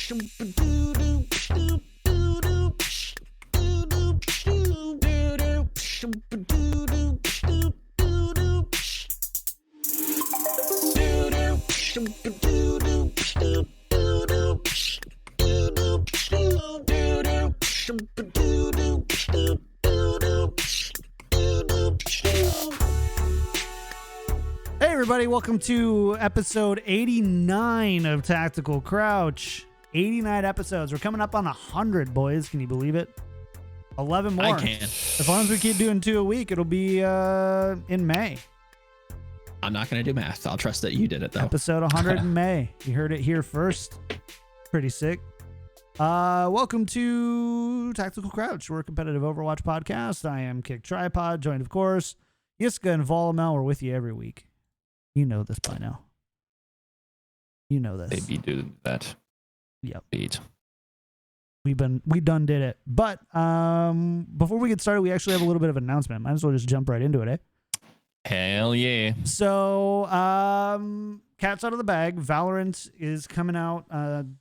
Hey everybody, welcome to episode 89 of Tactical Crouch. 89 episodes. We're coming up on 100, boys. Can you believe it? 11 more. I can. As long as we keep doing 2 a week, it'll be in May. I'm not going to do math. I'll trust that you did it, though. Episode 100 in May. You heard it here first. Pretty sick. Welcome to Tactical Crouch. We're a competitive Overwatch podcast. I am KickedTripod, joined, of course, Yiska and Volamel. We're with you every week. You know this by now. You know this. Maybe do that. Yep. Beat. We done did it. But before we get started, we actually have a little bit of an announcement. Might as well just jump right into it, eh? Hell yeah. So, cat's out of the bag. Valorant is coming out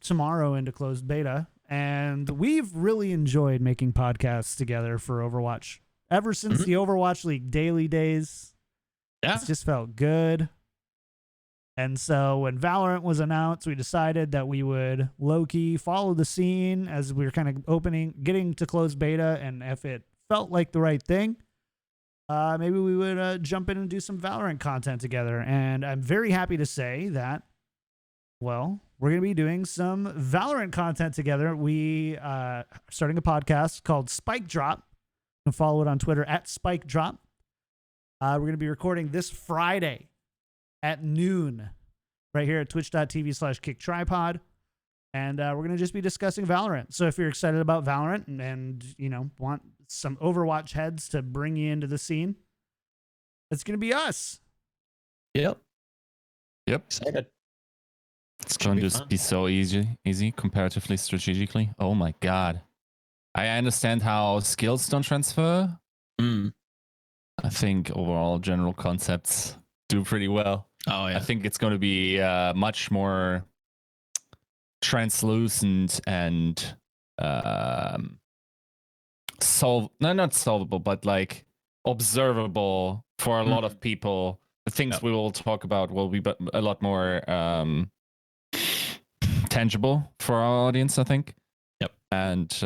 tomorrow into closed beta. And we've really enjoyed making podcasts together for Overwatch. Ever since the Overwatch League daily days. Yeah. It's just felt good. And so when Valorant was announced, we decided that we would low-key follow the scene as we were kind of getting to closed beta. And if it felt like the right thing, maybe we would jump in and do some Valorant content together. And I'm very happy to say that, well, we're going to be doing some Valorant content together. We are starting a podcast called Spike Drop. You can follow it on Twitter at Spike Drop. We're going to be recording this Friday at noon right here at twitch.tv/KickedTripod. And we're going to just be discussing Valorant. So if you're excited about Valorant and you know, want some Overwatch heads to bring you into the scene, it's going to be us. Yep. Excited. It's going to be so easy comparatively strategically. Oh my god. I understand how skills don't transfer. I think overall general concepts do pretty well. Oh, yeah. I think it's going to be much more translucent and not solvable, but like observable for a lot of people. The things we will talk about will be a lot more tangible for our audience, I think. Yep. And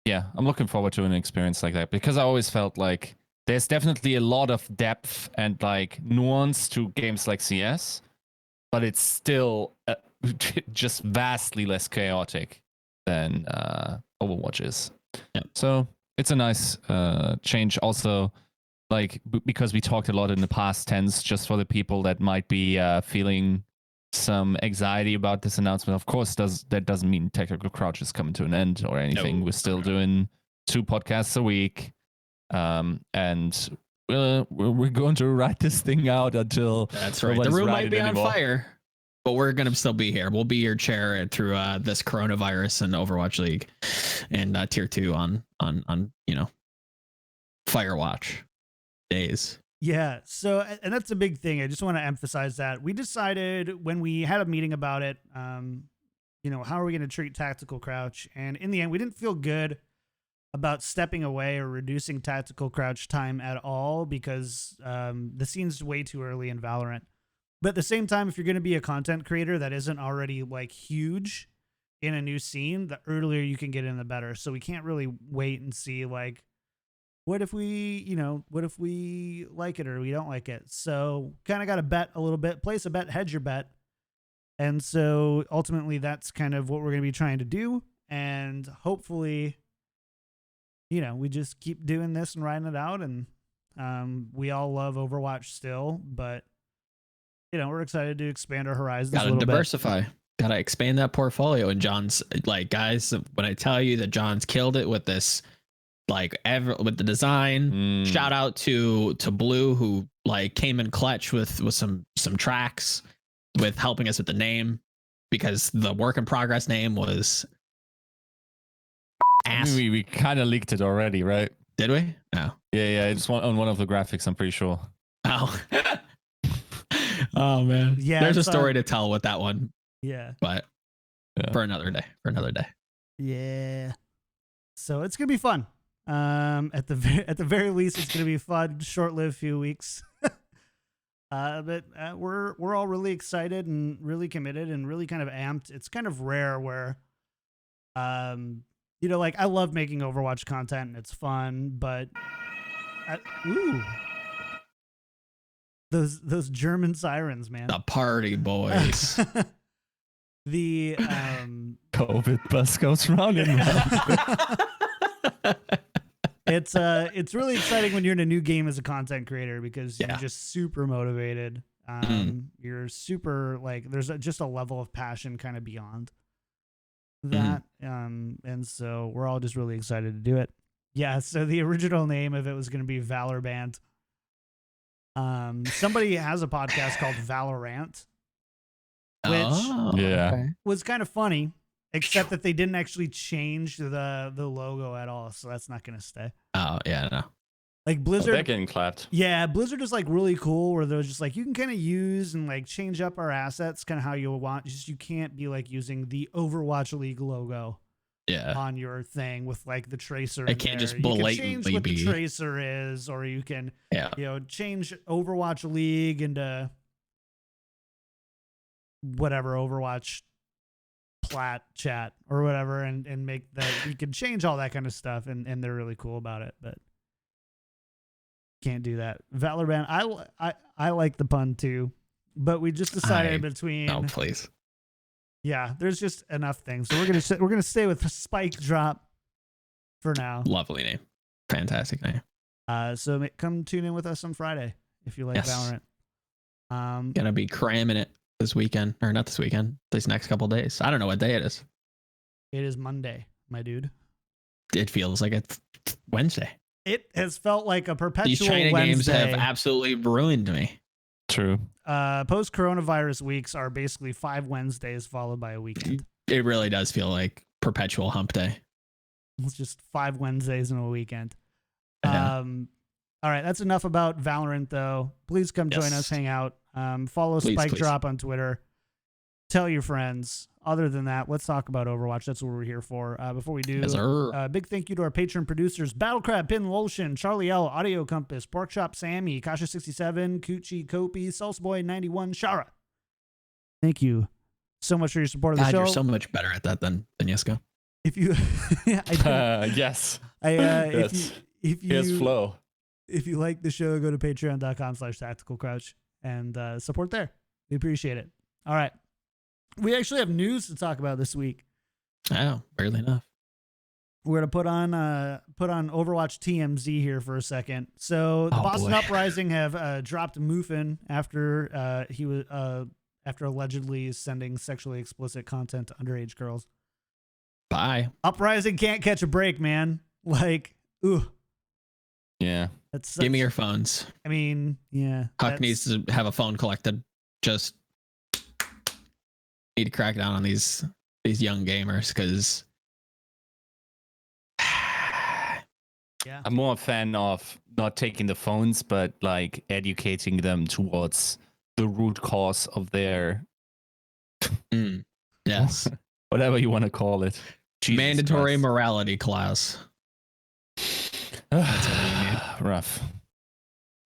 yeah, I'm looking forward to an experience like that because I always felt like there's definitely a lot of depth and like nuance to games like CS, but it's still just vastly less chaotic than Overwatch is. Yeah. So it's a nice change. Also, like because we talked a lot in the past tense, just for the people that might be feeling some anxiety about this announcement. Of course, that doesn't mean Tactical Crouch is coming to an end or anything. No. We're still doing 2 podcasts a week. And we're going to write this thing out until that's right. The room might be on fire, but we're going to still be here. We'll be your chair through this coronavirus and Overwatch League and tier 2 on Firewatch days. Yeah. So, and that's a big thing. I just want to emphasize that we decided when we had a meeting about it, how are we going to treat Tactical Crouch? And in the end, we didn't feel good about stepping away or reducing Tactical Crouch time at all because the scene's way too early in Valorant. But at the same time, if you're going to be a content creator that isn't already like huge in a new scene, the earlier you can get in, the better. So we can't really wait and see like, what if we like it or we don't like it? So kind of got to bet a little bit, place a bet, hedge your bet. And so ultimately that's kind of what we're going to be trying to do. And hopefully, we just keep doing this and riding it out. And we all love Overwatch still, but we're excited to expand our horizons. Gotta diversify. Gotta expand that portfolio. And John's like, guys, when I tell you that John's killed it with this, like with the design, shout out to Blue who like came in clutch with some tracks with helping us with the name because the work in progress name was ass. I mean, we kind of leaked it already, right? Did we? No. Yeah. It's on one of the graphics, I'm pretty sure. Oh. Oh man. Yeah. There's a story to tell with that one. Yeah. But for another day. For another day. Yeah. So it's gonna be fun. At the very least, it's gonna be fun. Short-lived few weeks. But we're all really excited and really committed and really kind of amped. It's kind of rare where, like I love making Overwatch content and it's fun, but those German sirens, man. The party boys. The COVID bus goes round and round. It's really exciting when you're in a new game as a content creator because you're just super motivated. You're super there's just a level of passion kind of beyond that. And so we're all just really excited to do it. Yeah. So the original name of it was going to be Valorant. Somebody has a podcast called Valorant, which was kind of funny, except that they didn't actually change the logo at all. So that's not going to stay. Oh yeah, no. Like Blizzard, they're getting clapped. Yeah, Blizzard is really really where they're just you can kind of use and change up our assets kind of how you want. Just you can't be using the Overwatch League logo on your thing with the tracer. It can't just blatantly you can change what the tracer is, or you can change Overwatch League into whatever Overwatch plat chat or whatever and make that you can change all that kind of stuff and they're really cool about it, but can't do that. Valorant, I like the pun too, but we just decided between please. Yeah, there's just enough things. So we're gonna stay with Spike Drop for now. Lovely name. Fantastic name. So come tune in with us on Friday if you like Valorant. Gonna be cramming it this weekend, or not this weekend, these next couple days. I don't know what day it is. It is Monday, my dude. It feels like it's Wednesday. It has felt like a perpetual These China Wednesday. games have absolutely ruined me. True. Post-coronavirus weeks are basically 5 Wednesdays followed by a weekend. It really does feel like perpetual hump day. It's just 5 Wednesdays in a weekend. Yeah. All right, that's enough about Valorant, though. Please come join us, hang out. Follow Spike Drop on Twitter. Tell your friends. Other than that, let's talk about Overwatch. That's what we're here for. Before we do, big thank you to our patron producers, Battlecrab, Pin Lotion, Charlie L, Audio Compass, Porkchop Sammy, Kasha67, Coochie Kopi, Salsboy 91, Shara. Thank you so much for your support of the show. You're so much better at that than Yiska. If you, yes. If you, here's flow. If you like the show, go to patreon.com/tacticalcrouch and support there. We appreciate it. All right. We actually have news to talk about this week. Oh, barely enough. We're gonna put on Overwatch TMZ here for a second. So the Boston Uprising have dropped Muffin after he was after allegedly sending sexually explicit content to underage girls. Bye. Uprising can't catch a break, man. Yeah. Give me your phones. I mean, yeah. Huck needs to have a phone collected. Just need to crack down on these young gamers because I'm more a fan of not taking the phones, but educating them towards the root cause of their yes, whatever you want to call it. Jesus mandatory Christ. morality class. That's what we need. Rough.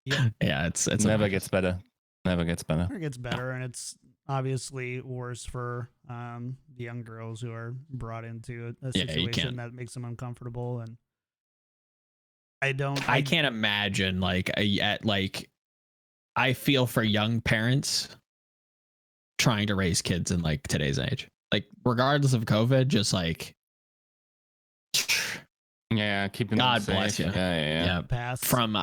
Yeah, it's never gets better. Never gets better. Never gets better, and it's obviously worse for the young girls who are brought into a situation that makes them uncomfortable. And I can't imagine I feel for young parents trying to raise kids in today's age, regardless of COVID, just keep them God safe. bless you. Yeah. Pass from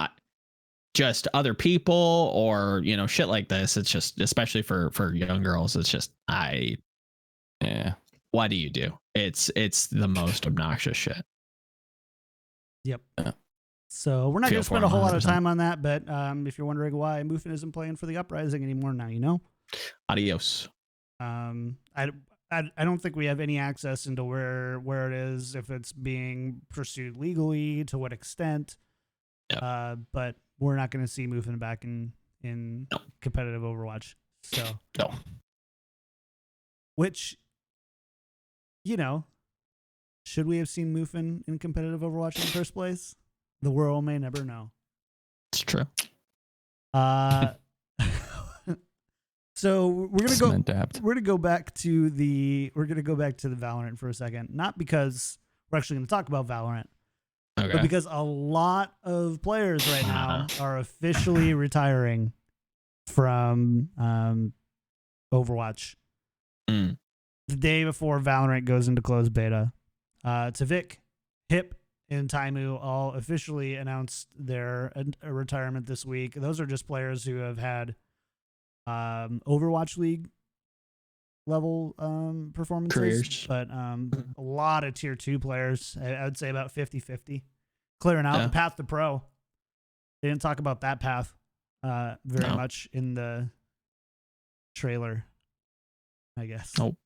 just other people or shit like this. It's just, especially for young girls, it's just what do you do? It's the most obnoxious shit. Yep. So we're not going to spend a whole lot of time on that, but if you're wondering why Muffin isn't playing for the Uprising anymore, now you know. Adios. I don't think we have any access into where it is, if it's being pursued legally, to what extent. Yep. But we're not going to see Muffin back in competitive Overwatch. So no. Which you know, should we have seen Muffin in competitive Overwatch in the first place? The world may never know. It's true. So we're gonna go back to the Valorant for a second, not because we're actually gonna talk about Valorant, but because a lot of players right now are officially retiring from Overwatch. The day before Valorant goes into closed beta, Tavik, Hip, and Taimu all officially announced their retirement this week. Those are just players who have had Overwatch League level performances, careers, but a lot of tier 2 players. I would say about 50-50 clearing out the path to pro. They didn't talk about that path very much in the trailer, I guess. Nope.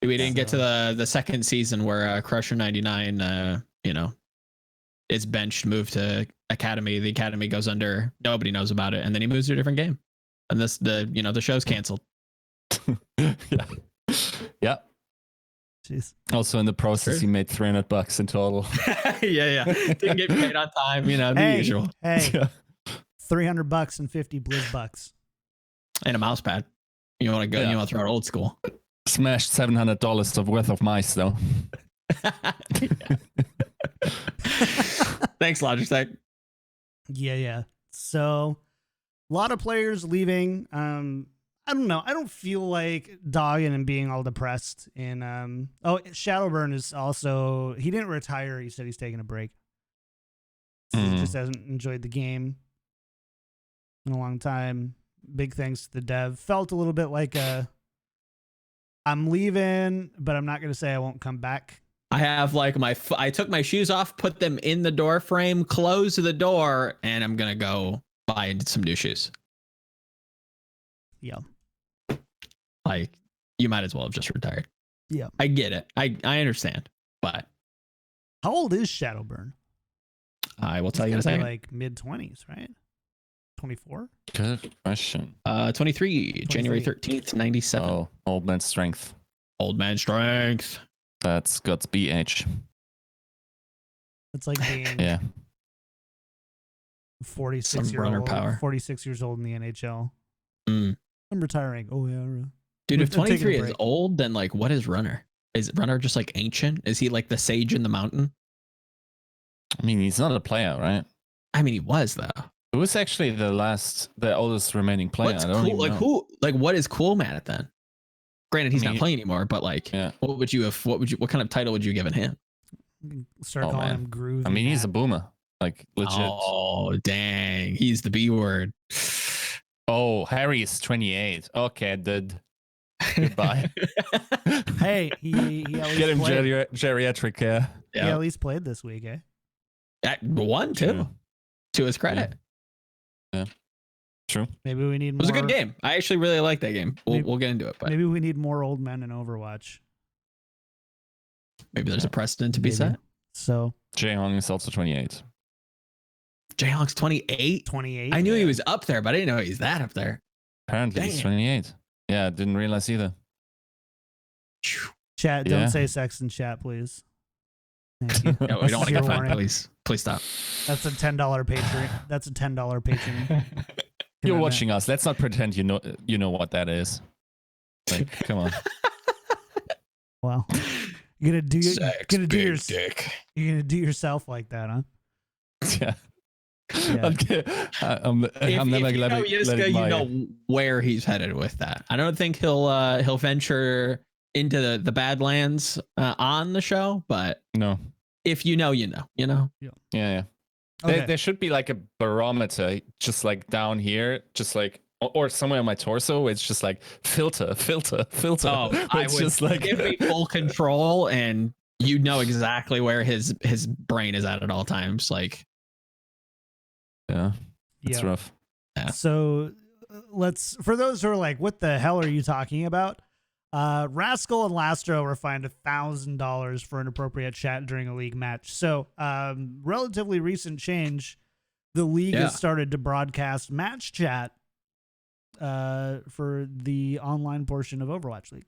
We didn't get to the second season where Crusher 99 is benched, moved to Academy. The Academy goes under, nobody knows about it, and then he moves to a different game. And the show's canceled. Yeah. Jeez. Also in the process, he made $300 in total. yeah. Didn't get paid on time, the usual. Hey, $300 and 50 Blizz bucks. And a mouse pad. You want to go? You want to throw it old school? Smashed $700 of worth of mice though. Thanks, Logitech. Yeah. So a lot of players leaving. I don't know. I don't feel like dogging and being all depressed. And Shadowburn is also, he didn't retire. He said he's taking a break. He just hasn't enjoyed the game in a long time. Big thanks to the dev. Felt a little bit like I'm leaving, but I'm not going to say I won't come back. I have I took my shoes off, put them in the door frame, closed the door, and I'm going to go buy some new shoes. Yeah. Like, you might as well have just retired. Yeah. I get it. I understand. But how old is Shadowburn? I will tell you in a second. Like mid-20s, right? 24? Good question. 23, January 13th, 97. Oh, old man strength. Old man strength. That's Guts BH. It's like being 46 years old in the NHL. I'm retiring. Oh yeah. Dude, if 23 is old, then like what is Runner? Is Runner just like ancient? Is he like the sage in the mountain? I mean, he's not a player, right? I mean, he was though. Who was actually the oldest remaining player? What's cool? Like know. Who? Like what is cool man at then? Granted, he's not playing anymore, but like, what kind of title would you give him? Start calling him Groovy. I mean, he's a boomer, like legit. Oh dang, he's the B word. Oh, Harry is 28. Okay, dude. Goodbye. Hey, he get him geriatric care. He at least played this week, eh? One, too. To his credit. Yeah. True. Maybe we need more. It was a good game. I actually really like that game. We'll get into it. But maybe we need more old men in Overwatch. Maybe there's a precedent to be set. So Jaehong is also 28. Jaehong's 28? 28. I knew he was up there, but I didn't know he's that up there. Apparently he's 28. Yeah, didn't realize either. Chat, don't say sex in chat, please. Thank you. No, we don't want to get fined, please. Please stop. That's a $10 Patreon. That's a $10 Patreon. You're watching us. Let's not pretend you know what that is. Like, come on. Well, you're gonna do yourself like that, huh? Yeah. Yeah. I'm never if letting Yiska, my... you know where he's headed with that. I don't think he'll venture into the Badlands on the show, but no. If you know, you know. Yeah. Okay. There should be like a barometer just like down here, just like or somewhere on my torso. It's just like filter. Oh, I would just like give me full control, and you know exactly where his brain is at all times. Like, yeah, it's rough. Yeah. So for those who are like, what the hell are you talking about? Rascal and Lastro were fined $1,000 for inappropriate chat during a league match. So, relatively recent change. The league has started to broadcast match chat for the online portion of Overwatch League.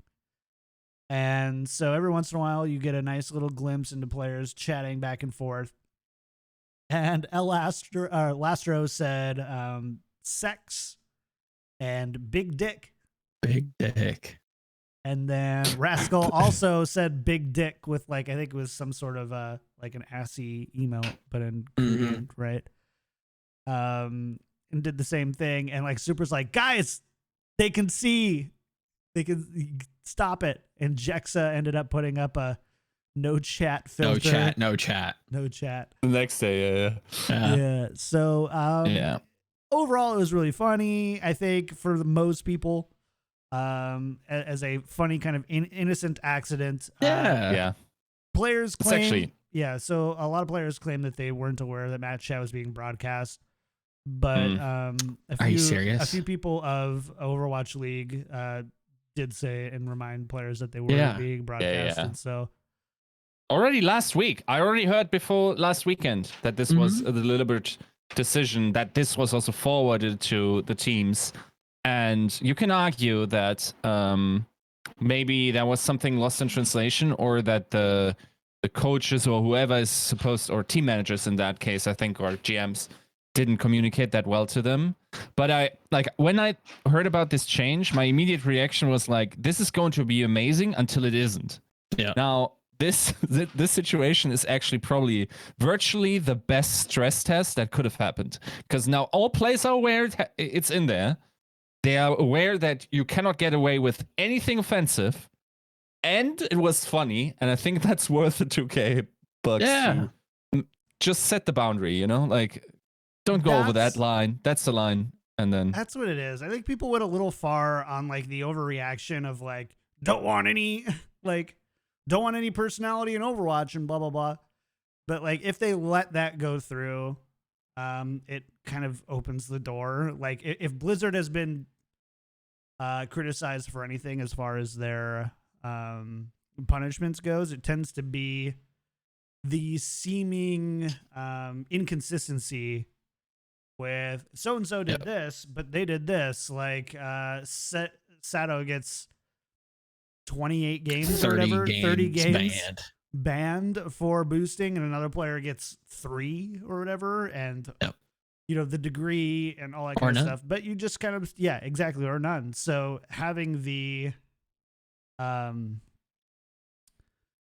And so every once in a while, you get a nice little glimpse into players chatting back and forth. And Lastro said sex and big dick. Big dick. And then Rascal also said big dick with like, I think it was some sort of like an assy emote, but in Korean, right? And did the same thing. And like Super's like, guys, they can see. They can stop it. And Jexa ended up putting up a no chat filter. No chat. The next day, Yeah. So overall, it was really funny. I think for the most people, as a funny kind of innocent accident. Players claim. So a lot of players claim that they weren't aware that match chat was being broadcast. But Are you serious? A few people of Overwatch League did say and remind players that they were being broadcasted. So already last week, I already heard before last weekend that this was a deliberate decision, that this was also forwarded to the teams. And you can argue that maybe there was something lost in translation, or that the coaches or whoever is supposed, or team managers in that case, I think, or GMs, didn't communicate that well to them. But when I heard about this change, my immediate reaction was like, this is going to be amazing until it isn't. Yeah. Now, this situation is actually probably virtually the best stress test that could have happened, because now all players are aware it's in there. They are aware that you cannot get away with anything offensive, and it was funny, and I think that's worth the 2K bucks. Yeah. Just set the boundary, you know, like, don't go over that line. That's the line, and then that's what it is. I think people went a little far on like the overreaction of like, don't want any personality in Overwatch and blah blah blah. But like, if they let that go through, it kind of opens the door. Like, if Blizzard has been criticized for anything as far as their punishments goes, it tends to be the seeming inconsistency with so and so did this, but they did this. Like Sato gets 28 games or whatever, 30 games banned for boosting, and another player gets 3 or whatever, and you know, the degree and all that kind of stuff. But you just kind of exactly, or none. So having the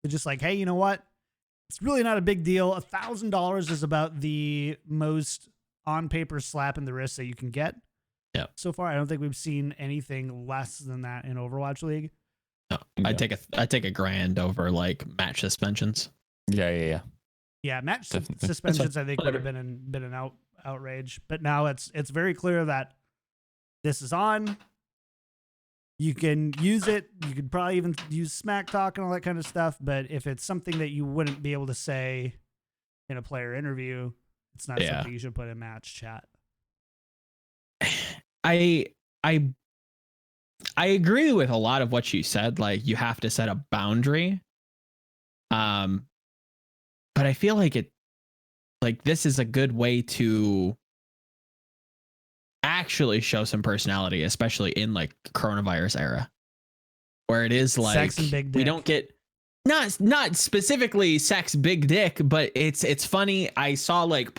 just like, hey, you know what? It's really not a big deal. $1,000 is about the most on paper slap in the wrist that you can get. Yeah. So far, I don't think we've seen anything less than that in Overwatch League. No, I take $1,000 over like match suspensions. Yeah. Match suspensions I think would have been an outrage, but now it's very clear that this is on. You can use it. You could probably even use smack talk and all that kind of stuff. But if it's something that you wouldn't be able to say in a player interview, it's not something you should put in match chat. I agree with a lot of what you said. Like, you have to set a boundary. But I feel like this is a good way to actually show some personality, especially in like coronavirus era, where it is like sex and big dick. We don't get not specifically sex, big dick, but it's funny. I saw like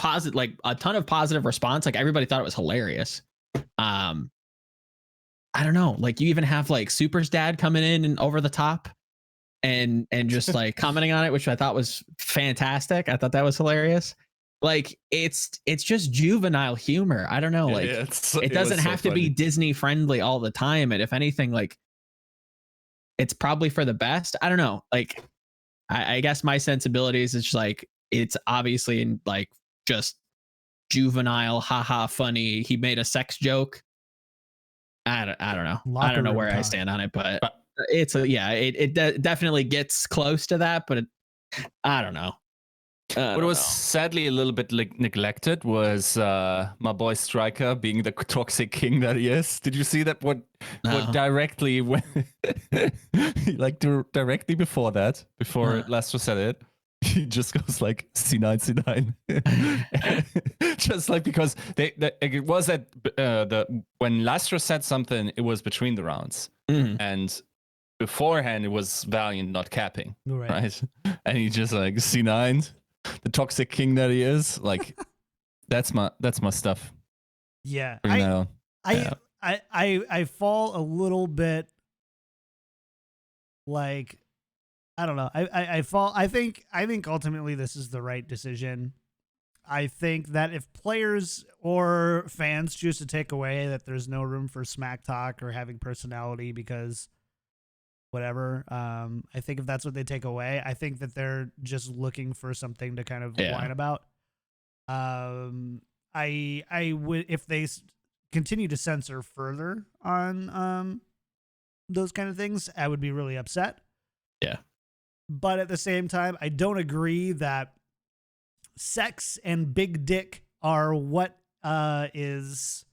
a ton of positive response. Like, everybody thought it was hilarious. I don't know, like, you even have like Super's dad coming in and over the top and just like commenting on it, which I thought was fantastic. I thought that was hilarious. Like, it's just juvenile humor. I don't know, like, it doesn't have to be Disney friendly all the time. And if anything, like, it's probably for the best. I don't know. Like, I guess my sensibilities is just like, it's obviously in like just juvenile, haha, funny. He made a sex joke. I don't know. I don't know where I stand on it, but it's it definitely gets close to that, but I don't know. What was sadly a little bit neglected was my boy Striker being the toxic king that he is. Did you see that? What directly directly before Lester said it, he just goes like C9 C9, just like, because it was at when Lester said something, it was between the rounds, and beforehand it was Valiant not capping, Right. right? And he just like C9'd the toxic king that he is. Like that's my stuff. Yeah. Bring that on. I fall a little bit like, I don't know. I think ultimately this is the right decision. I think that if players or fans choose to take away that there's no room for smack talk or having personality because whatever, I think if that's what they take away, I think that they're just looking for something to kind of whine about. I would, if they continue to censor further on those kind of things, I would be really upset. Yeah. But at the same time, I don't agree that sex and big dick are what is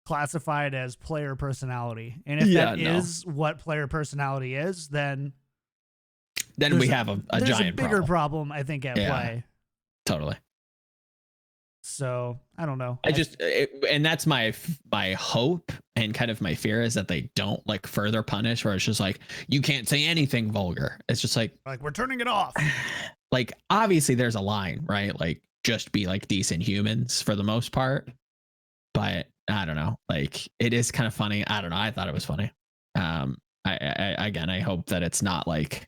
classified as player personality. And if that is what player personality is, then we have a giant bigger problem, I think, at play. Totally. So I don't know. And that's my hope and kind of my fear is that they don't like further punish, or it's just like you can't say anything vulgar. It's just like we're turning it off. Like obviously there's a line, right? Like just be like decent humans for the most part. But I don't know. Like it is kind of funny. I don't know. I thought it was funny. I hope that it's not like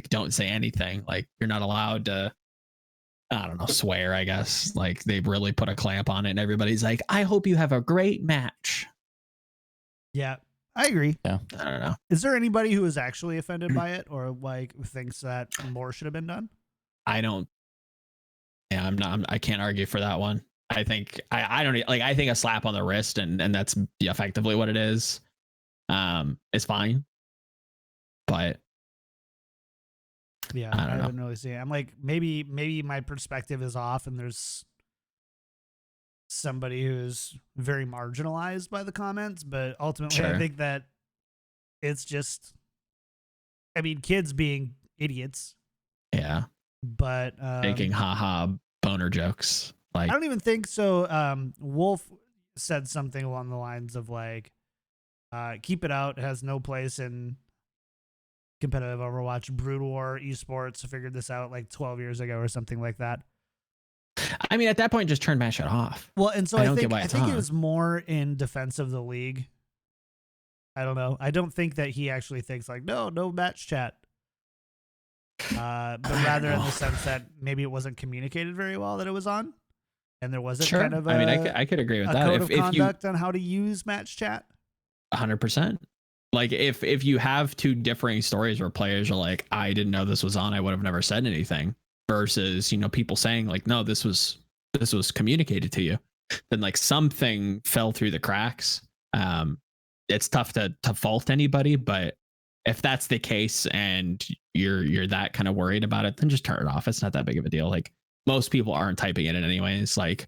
don't say anything. Like you're not allowed to, I don't know, swear, I guess. Like they've really put a clamp on it and everybody's like, I hope you have a great match. Yeah, I agree. Yeah. I don't know. Is there anybody who is actually offended by it or like thinks that more should have been done? I don't. Yeah, I can't argue for that one. I think I don't like, I think a slap on the wrist and that's effectively what it is. It's fine. But yeah, I haven't really seen it. I'm like, maybe my perspective is off and there's somebody who's very marginalized by the comments, but ultimately I think that it's just, I mean, kids being idiots. Yeah. But making haha boner jokes. Like I don't even think so. Wolf said something along the lines of like, keep it out. It has no place in competitive Overwatch. Brood War esports figured this out like 12 years ago or something like that. I mean, at that point, just turn match shot off. Well, and so I think it was more in defense of the league. I don't know. I don't think that he actually thinks like, no match chat. But rather in the sense that maybe it wasn't communicated very well that it was on, and there wasn't kind of I could agree with that. Code of conduct on how to use match chat. 100%. Like if you have two differing stories where players are like, I didn't know this was on, I would have never said anything, versus, you know, people saying like, no, this was communicated to you, then like something fell through the cracks. It's tough to fault anybody, but if that's the case and you're that kind of worried about it, then just turn it off. It's not that big of a deal. Like most people aren't typing in it anyways. Like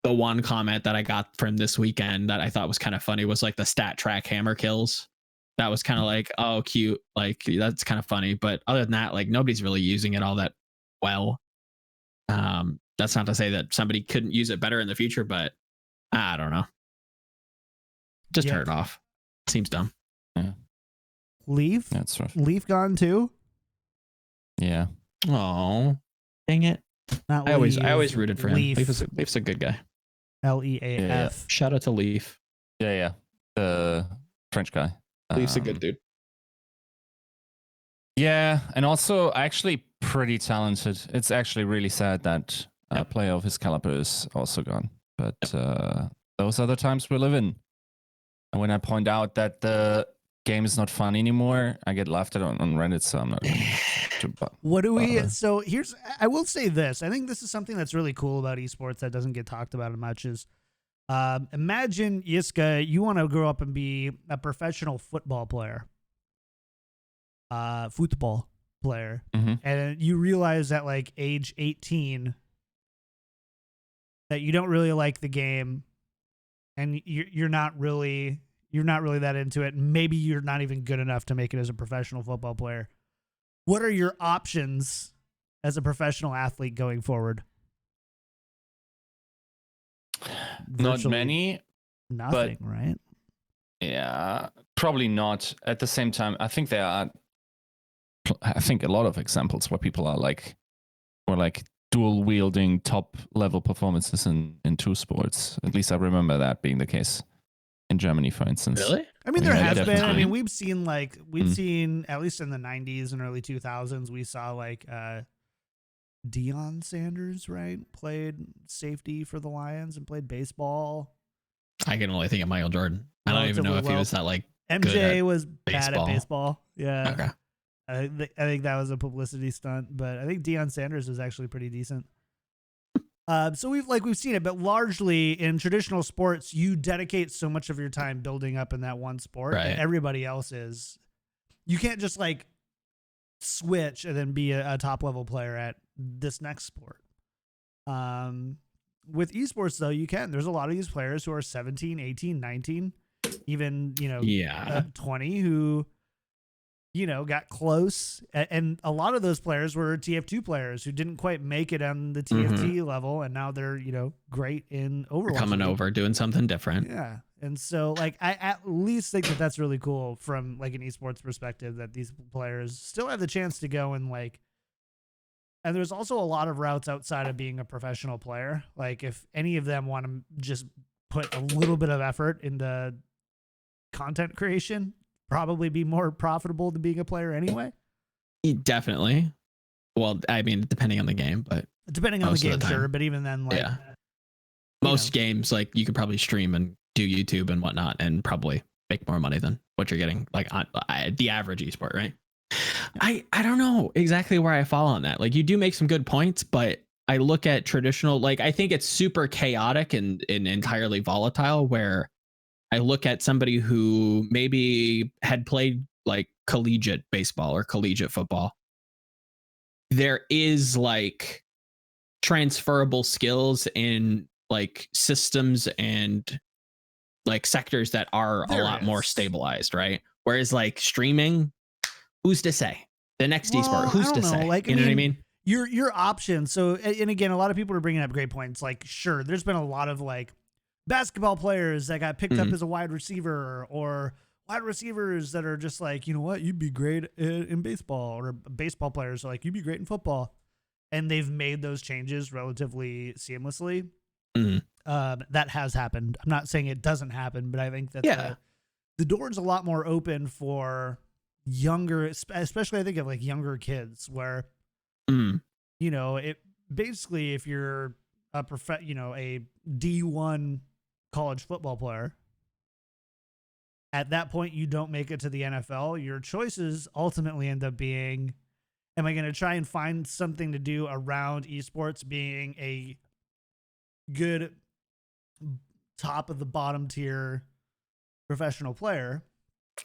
the one comment that I got from this weekend that I thought was kind of funny was like the stat track hammer kills. That was kind of like, oh, cute. Like that's kind of funny. But other than that, like nobody's really using it all that well. That's not to say that somebody couldn't use it better in the future, but I don't know. Just turn it off. Seems dumb. Yeah. Leaf? That's rough. Leaf gone too? Yeah. Oh, dang it. Not I Leaf, always rooted for him. Leaf. Leaf's a good guy. Leaf. Yeah. Shout out to Leaf. Yeah. The French guy. Leaf's a good dude. Yeah, and also actually pretty talented. It's actually really sad that a player of his caliber is also gone. But those are the times we live in. And when I point out that the game is not fun anymore, I get laughed at on Reddit, so I'm not going to. What do we? So I will say this. I think this is something that's really cool about esports that doesn't get talked about much. Is imagine Yiska, you want to grow up and be a professional football player, and you realize at like age 18 that you don't really like the game, and you're not really that into it. Maybe you're not even good enough to make it as a professional football player. What are your options as a professional athlete going forward? Not many. Nothing, but, right? Yeah. probably not. At the same time, I think a lot of examples where people are like, or like dual wielding top level performances in two sports. At least I remember that being the case in Germany, for instance. Really? I mean, there Yeah, has been. I definitely. mean, we've seen at least in the 90s and early 2000s, we saw like Deion Sanders, right? Played safety for the Lions and played baseball. I can only think of Michael Jordan. I don't even know if he was that like MJ was bad baseball. at baseball. Yeah. Okay. I think that was a publicity stunt, but I think Deion Sanders was actually pretty decent. So we've seen it, but largely in traditional sports, you dedicate so much of your time building up in that one sport, Right. and everybody else is. You can't just like switch and then be a top level player at this next sport. With esports though, you can. There's a lot of these players who are 17, 18, 19, even 20 who got close, and a lot of those players were TF2 players who didn't quite make it on the TFT level, and now they're great in Overwatch. Coming over, doing something different. Yeah, and so like I at least think that that's really cool from like an esports perspective, that these players still have the chance to go and like. And there's also a lot of routes outside of being a professional player. Like if any of them want to just put a little bit of effort into content creation, probably be more profitable than being a player anyway. Definitely. Well, I mean, depending on the game, but depending on the game, sure. But even then, like, most games, like you could probably stream and do YouTube and whatnot, and probably make more money than what you're getting, like on the average esport, right? I don't know exactly where I fall on that. Like you do make some good points, but I look at traditional, like I think it's super chaotic and entirely volatile, where I look at somebody who maybe had played like collegiate baseball or collegiate football. There is like transferable skills in like systems and like sectors that are a lot more stabilized, right? Whereas like streaming, who's to say? The next esport, who's to say? Like, you know what I mean? Your options. So, and again, a lot of people are bringing up great points. Like, sure, there's been a lot of like basketball players that got picked up as a wide receiver, or wide receivers that are just like, you know what, you'd be great in baseball, or baseball players are like, you'd be great in football. And they've made those changes relatively seamlessly. That has happened. I'm not saying it doesn't happen, but I think that the door is a lot more open for younger, especially I think of like younger kids, where it basically, if you're a a D1 college football player, at that point you don't make it to the NFL. Your choices ultimately end up being, am I going to try and find something to do around esports being a good top of the bottom tier professional player?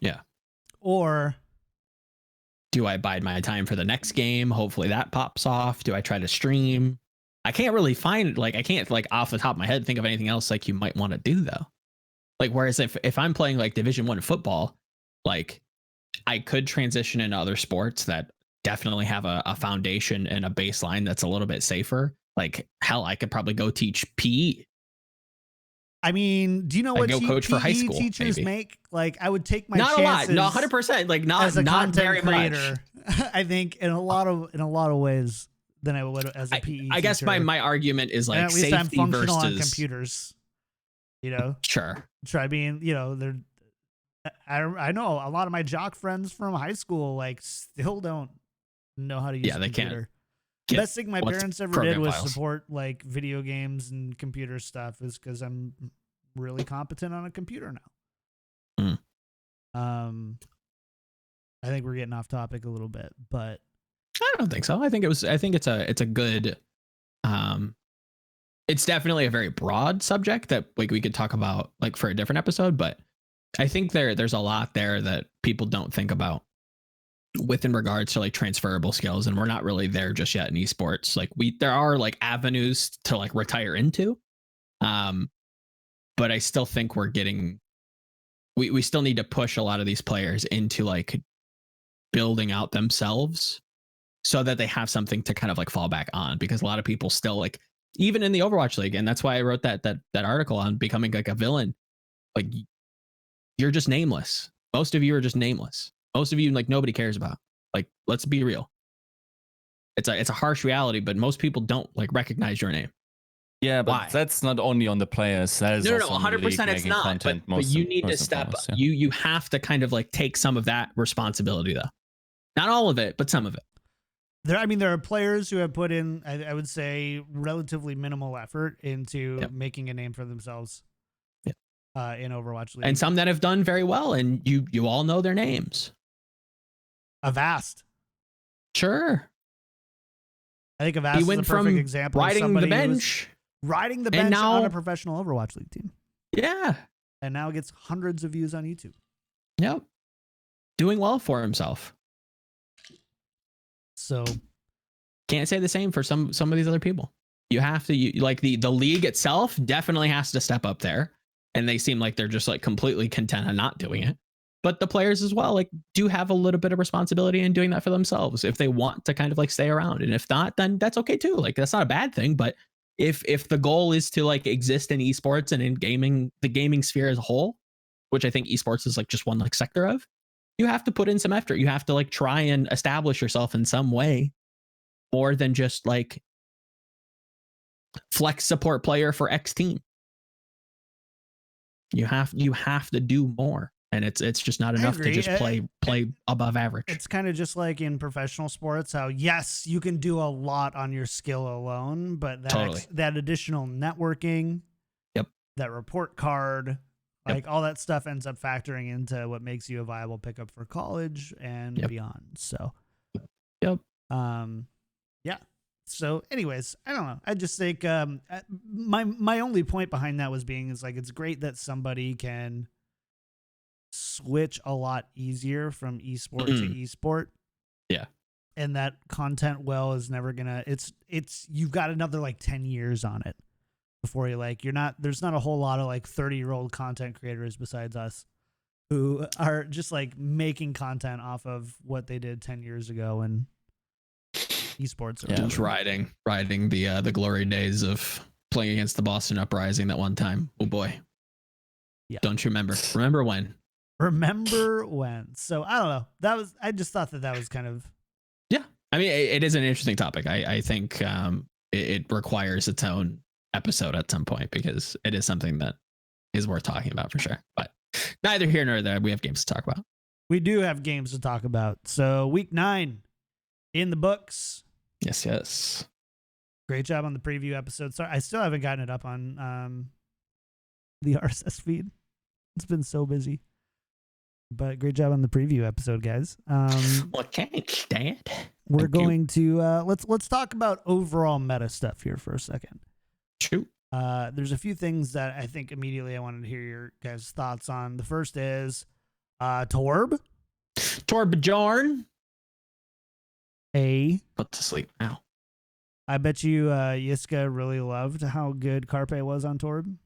Yeah. Or do I bide my time for the next game? Hopefully that pops off. Do I try to stream? I can't really find, like, I can't like off the top of my head think of anything else like you might want to do though. Like, whereas if I'm playing like Division 1 football, like I could transition into other sports that definitely have a foundation and a baseline that's a little bit safer. Like hell, I could probably go teach PE. I mean, do you know what coach for high school teachers make? Like, I would take my not chances. A lot, no, 100%. Like not as a not content very creator. much. I think in a lot of ways than I would as a PE. I guess my argument is like, and at least safety I'm functional versus on computers. Sure. Try being, they're. I know a lot of my jock friends from high school like still don't know how to use a computer. The best thing my parents ever did was support like video games and computer stuff, is because I'm really competent on a computer now. I think we're getting off topic a little bit, but I don't think so. I think it's a good, it's definitely a very broad subject that like we could talk about like for a different episode, but I think there's a lot there that people don't think about in regards to like transferable skills, and we're not really there just yet in esports. Like there are like avenues to like retire into, but I still think we still need to push a lot of these players into like building out themselves so that they have something to kind of like fall back on, because a lot of people still like, even in the Overwatch League, and that's why I wrote that article on becoming like a villain, like you're just nameless. Most of you are just nameless. Most of you, like, nobody cares about. Like, let's be real. It's a harsh reality, but most people don't like recognize your name. Yeah, but Why? that's not only on the players. That is No, also on the 100% league it's making not. content. But you need to step up. Yeah. You have to kind of like take some of that responsibility, though. Not all of it, but some of it. There are players who have put in, I would say, relatively minimal effort into making a name for themselves. In Overwatch League, and some that have done very well, and you all know their names. Avast. Sure. I think Avast is a perfect example. Riding the bench on a professional Overwatch League team. Yeah. And now gets hundreds of views on YouTube. Yep. Doing well for himself. So can't say the same for some of these other people. You have to like the league itself definitely has to step up there. And they seem like they're just like completely content on not doing it. But the players as well, like, do have a little bit of responsibility in doing that for themselves if they want to kind of like stay around. And if not, then that's okay too. Like, that's not a bad thing. But if the goal is to like exist in esports and in gaming, the gaming sphere as a whole, which I think esports is like just one like sector of, you have to put in some effort. You have to like try and establish yourself in some way more than just like flex support player for X team. You have to do more. And it's just not enough to just play above average. It's kind of just like in professional sports, how yes, you can do a lot on your skill alone, but that additional networking, that report card, like all that stuff ends up factoring into what makes you a viable pickup for college and beyond. So, yeah. So, anyways, I don't know. I just think my only point behind that is like it's great that somebody can switch a lot easier from esport to esport. Yeah. And that content well is never gonna it's you've got another like 10 years on it before there's not a whole lot of like 30-year-old content creators besides us who are just like making content off of what they did 10 years ago and esports. Just riding the glory days of playing against the Boston Uprising that one time. Oh boy. Yeah. Don't you remember? Remember when? So I don't know. I just thought that was kind of. Yeah. I mean, it is an interesting topic. I think it requires its own episode at some point because it is something that is worth talking about for sure. But neither here nor there. We have games to talk about. We do have games to talk about. So week 9 in the books. Yes. Great job on the preview episode. Sorry, I still haven't gotten it up on the RSS feed. It's been so busy. But great job on the preview episode, guys. Well, thanks, Dad. We're going to let's talk about overall meta stuff here for a second. Shoot. There's a few things that I think immediately I wanted to hear your guys' thoughts on. The first is Torb. Torbjorn. Put to sleep now. I bet you Yiska really loved how good Carpe was on Torb.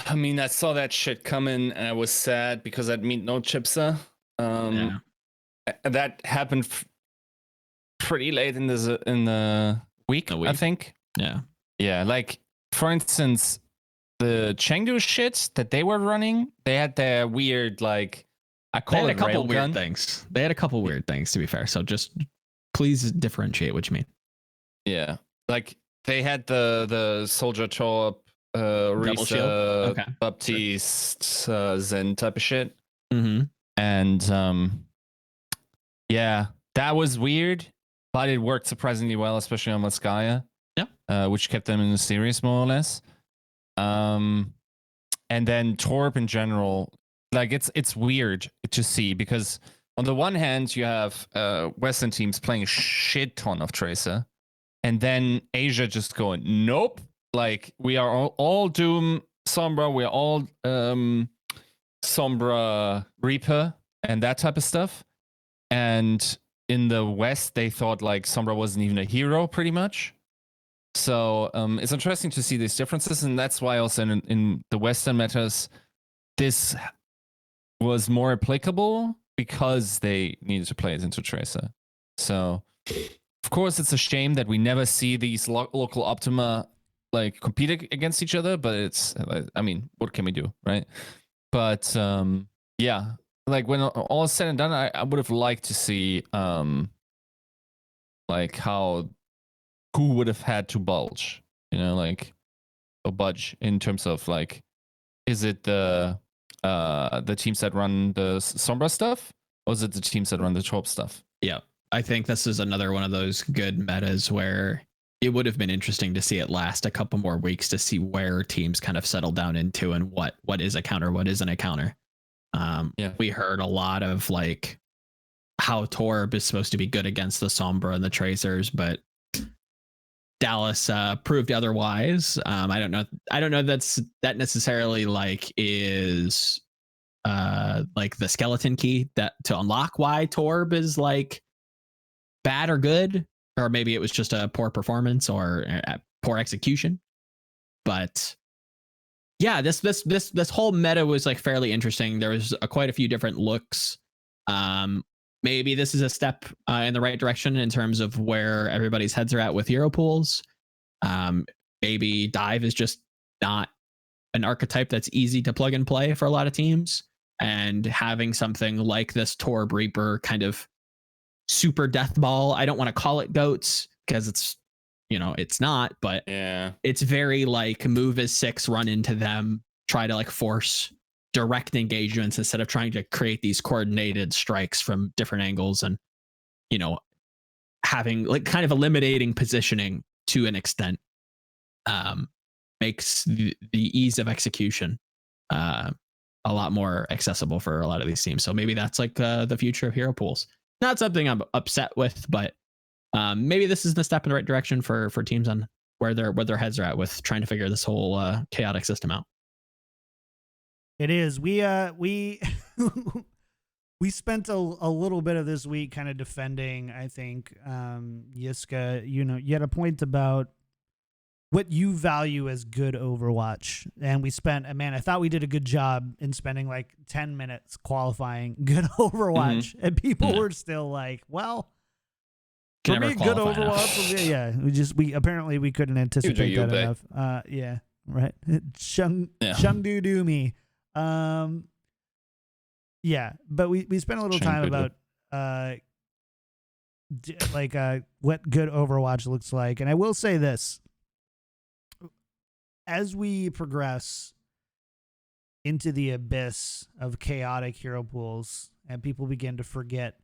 I mean, I saw that shit coming and I was sad because that meant no Chipsa. That happened pretty late in the week, I think. Yeah. Like, for instance, the Chengdu shit that they were running, they had their weird, like, I call it a couple weird things. They had a couple weird things, to be fair. So just please differentiate what you mean. Yeah. Like, they had the Soldier Chop, Risa, Baptiste, Zen type of shit. Mm-hmm. And yeah, that was weird, but it worked surprisingly well, especially on Laskaya. Yeah. Which kept them in the series more or less. And then Torp in general, like it's weird to see because on the one hand you have Western teams playing a shit ton of Tracer, and then Asia just going nope. Like, we are all Doom Sombra, we're all Sombra Reaper and that type of stuff. And in the West, they thought like Sombra wasn't even a hero, pretty much. So it's interesting to see these differences, and that's why also in the Western metas, this was more applicable because they needed to play it into Tracer. So, of course, it's a shame that we never see these local Optima like compete against each other, but it's, I mean, what can we do, right? But yeah, like when all is said and done, I would have liked to see like how who would have had to bulge, like or budge in terms of like, is it the teams that run the Sombra stuff, or is it the teams that run the Torp stuff? Yeah, I think this is another one of those good metas where it would have been interesting to see it last a couple more weeks to see where teams kind of settle down into and what is a counter, what isn't a counter. We heard a lot of like how Torb is supposed to be good against the Sombra and the Tracers, but Dallas proved otherwise. I don't know that necessarily like is like the skeleton key that to unlock why Torb is like bad or good, or maybe it was just a poor performance or poor execution. But yeah, this whole meta was like fairly interesting. There was quite a few different looks. Maybe this is a step in the right direction in terms of where everybody's heads are at with hero pools. Maybe dive is just not an archetype that's easy to plug and play for a lot of teams, and having something like this Torb Reaper kind of super death ball. I don't want to call it goats because it's not, but yeah, it's very like move as 6, run into them, try to like force direct engagements instead of trying to create these coordinated strikes from different angles, and having like kind of eliminating positioning to an extent makes the ease of execution a lot more accessible for a lot of these teams. So maybe that's like the future of hero pools. Not something I'm upset with, but maybe this is the step in the right direction for teams on where their heads are at with trying to figure this whole chaotic system out. It is. We we spent a little bit of this week kind of defending, I think, Yiska, you had a point about what you value as good Overwatch. And we spent, I thought we did a good job in spending like 10 minutes qualifying good Overwatch. And people were still like, well, Can for me, good Overwatch. We apparently we couldn't anticipate that enough. Yeah, right. Shung do me. Yeah, but we spent a little time about what good Overwatch looks like, and I will say this: as we progress into the abyss of chaotic hero pools, and people begin to forget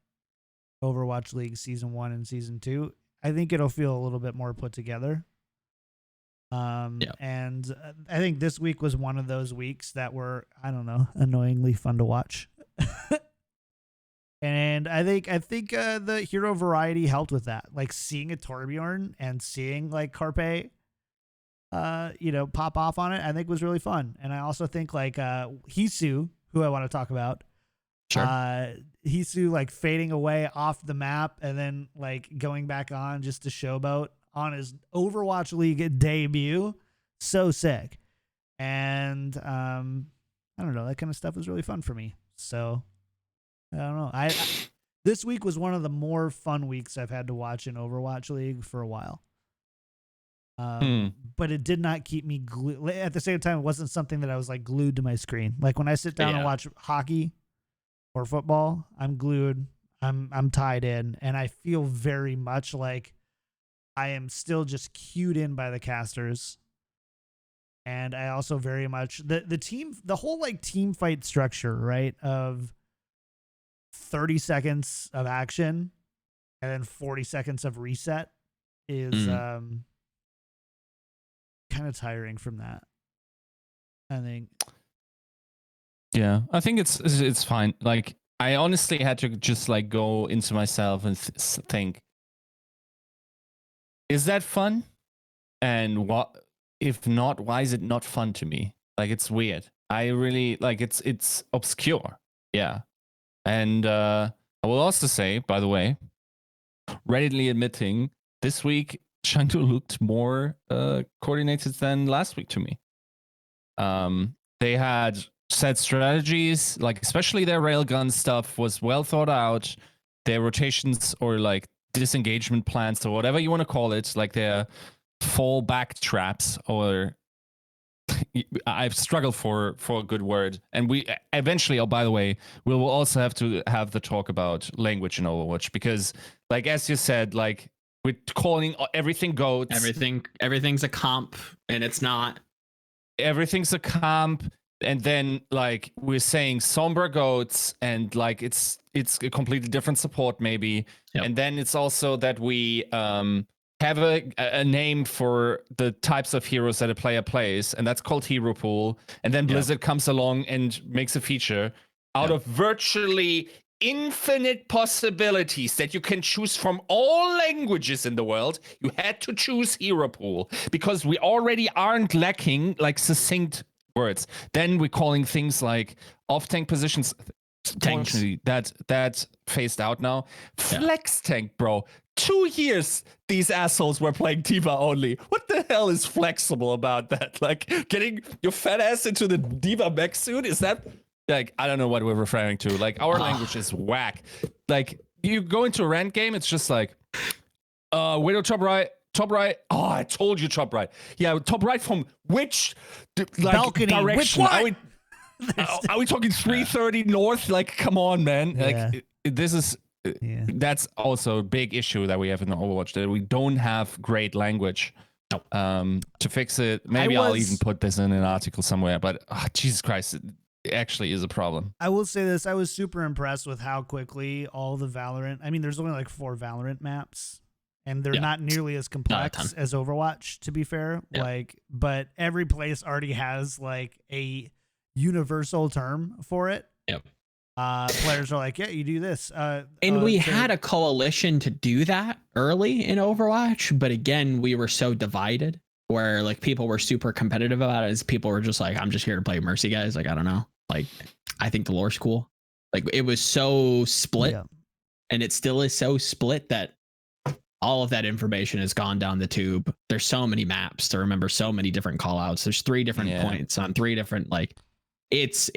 Overwatch League Season 1 and Season 2, I think it'll feel a little bit more put together. And I think this week was one of those weeks that were, I don't know, annoyingly fun to watch. And I think the hero variety helped with that. Like seeing a Torbjorn and seeing like Carpe pop off on it, I think was really fun. And I also think like Hisu, who I want to talk about. Sure. Hisu like fading away off the map and then like going back on just to showboat on his Overwatch League debut. So sick. And I don't know, that kind of stuff was really fun for me. So I don't know. This week was one of the more fun weeks I've had to watch in Overwatch League for a while. But it did not keep me glued. At the same time, it wasn't something that I was like glued to my screen. Like when I sit down and watch hockey or football, I'm glued. I'm tied in, and I feel very much like I am still just cued in by the casters. And I also very much the whole like team fight structure, right? Of 30 seconds of action and then 40 seconds of reset is kind of tiring from that, I think. Yeah, I think it's fine. Like I honestly had to just like go into myself and think, is that fun? And what if not? Why is it not fun to me? Like it's weird. I really like it's obscure. Yeah. And I will also say, by the way, readily admitting this week Chengdu looked more coordinated than last week to me. They had set strategies, like especially their railgun stuff was well thought out. Their rotations or like disengagement plans or whatever you want to call it, like their fall back traps or I've struggled for a good word, and we eventually. Oh, by the way, we will also have to have the talk about language in Overwatch because, like as you said, like we're calling everything goats. Everything's a comp, and it's not. Everything's a comp, and then like we're saying Sombra goats, and like it's a completely different support maybe, and then it's also that we have a name for the types of heroes that a player plays, and that's called Hero Pool. And then Blizzard comes along and makes a feature out of virtually infinite possibilities that you can choose from all languages in the world. You had to choose Hero Pool because we already aren't lacking like succinct words. Then we're calling things like off-tank positions. Fortunately, that phased out now. Flex tank, bro. 2 years these assholes were playing D.Va only. What the hell is flexible about that? Like getting your fat ass into the D.Va mech suit? Is that like, I don't know what we're referring to. Like our language is whack. Like you go into a rant game, it's just like Widow top right. Oh, I told you top right. Yeah, top right from which like balcony? direction? Which one? Are we talking 330 north? Like, come on, man. Like this is that's also a big issue that we have in the Overwatch, that we don't have great language to fix it. Maybe I'll even put this in an article somewhere, but Jesus Christ, it actually is a problem. I will say this. I was super impressed with how quickly all the Valorant, I mean, there's only like 4 Valorant maps, and they're not nearly as complex as Overwatch, to be fair. Like, but every place already has like a universal term for it. Players are like, yeah, you do this. And we had a coalition to do that early in Overwatch, but again, we were so divided where like people were super competitive about it, as people were just like, I'm just here to play Mercy, guys. Like, I don't know. Like, I think the lore's cool. Like, it was so split, and it still is so split that all of that information has gone down the tube. There's so many maps to remember, so many different call outs. There's 3 different points on 3 different, like, it's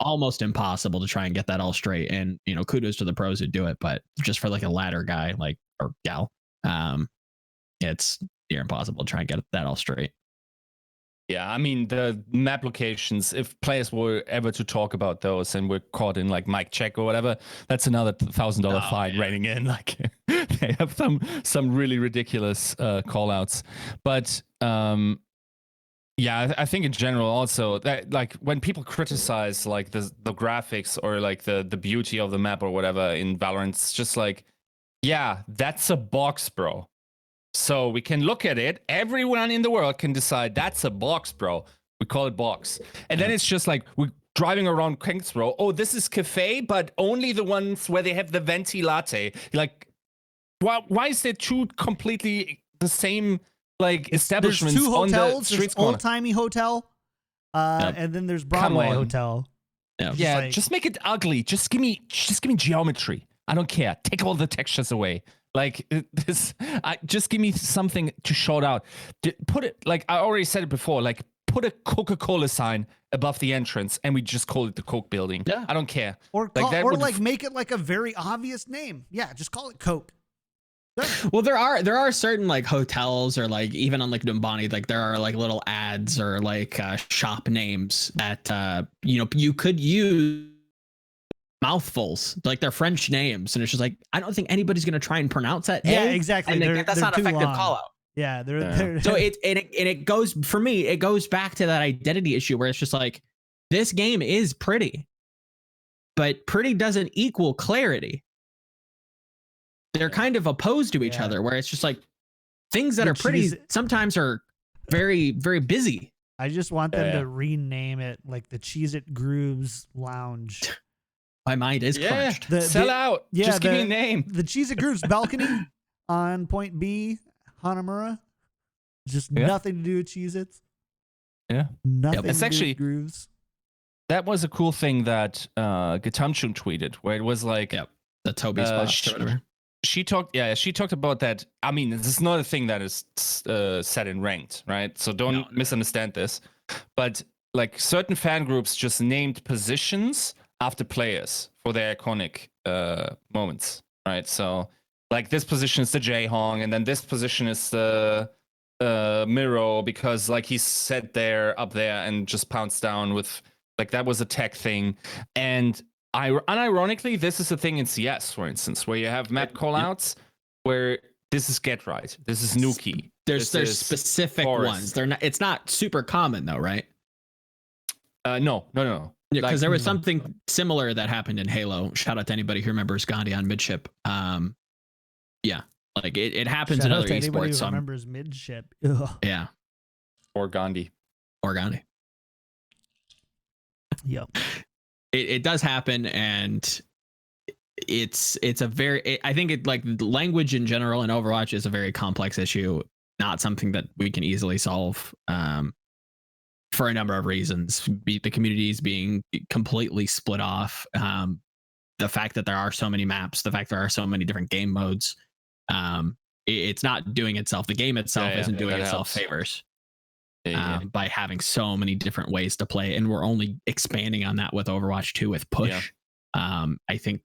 almost impossible to try and get that all straight. And, you know, kudos to the pros who do it, but just for like a ladder guy, like, or gal, it's near impossible to try and get that all straight. Yeah, I mean, the map locations, if players were ever to talk about those and we're caught in like mic check or whatever, that's another $1,000 fine raining in. Like they have some really ridiculous call outs. But yeah, I think in general also that like when people criticize like the graphics or like the beauty of the map or whatever in Valorant, it's just like, yeah, that's a box, bro. So we can look at it. Everyone in the world can decide that's a box, bro. We call it box. And then it's just like we're driving around Kingsborough. Oh, this is cafe, but only the ones where they have the venti latte. Like, why is there 2 completely the same like establishments? There's 2 hotels. On the street there's Old Timey Hotel, and then there's Broadway Hotel. Yeah, just make it ugly. Just give me geometry. I don't care. Take all the textures away. Like this, just give me something to shout out. Put it, like I already said it before, like put a Coca-Cola sign above the entrance and we just call it the Coke building. Yeah. I don't care. Or like make it like a very obvious name. Yeah, just call it Coke. Well, there are certain like hotels or like even on like Numbani, like there are like little ads or like shop names that you know, you could use mouthfuls, like they're French names, and it's just like I don't think anybody's gonna try and pronounce that. Yeah, exactly. And that's not an effective call out. Yeah, they're so it goes, for me, it goes back to that identity issue where it's just like this game is pretty, but pretty doesn't equal clarity. They're kind of opposed to each other, where it's just like things that are pretty sometimes are very, very busy. I just want them to rename it like the Cheez-It Grooves Lounge. My mind is crunched. Sell out. Yeah, just give me a name. The Cheez-It Grooves balcony on Point B, Hanamura. Just nothing to do with Cheez-Its. Yeah. Nothing it's to actually, do with Grooves. That was a cool thing that Gatamchun tweeted, where it was like the Toby spot or whatever. She talked about that. I mean, this is not a thing that is set in ranked, right? So don't misunderstand this. But like certain fan groups just named positions after players for their iconic moments, right? So like this position is the J-Hong, and then this position is the Miro because like he sat there up there and just pounced down with like that was a tech thing. And unironically, this is a thing in CS, for instance, where you have map callouts where this is get right, this is Nuki. There's specific Forest. ones. They're not. It's not super common though, right? No. Yeah, because Like, there was something similar that happened in Halo. Shout out to anybody who remembers Gandhi on midship. Yeah, like it happens Shout in out other to anybody esports. who remembers midship. Ugh. Yeah, or Gandhi. Yep. It does happen, and it's a very. I think it like language in general in Overwatch is a very complex issue. Not something that we can easily solve. For a number of reasons, the communities being completely split off, the fact that there are so many maps, the fact there are so many different game modes, it's not doing itself. The game itself isn't doing itself favors by having so many different ways to play, and we're only expanding on that with Overwatch 2 with push. I think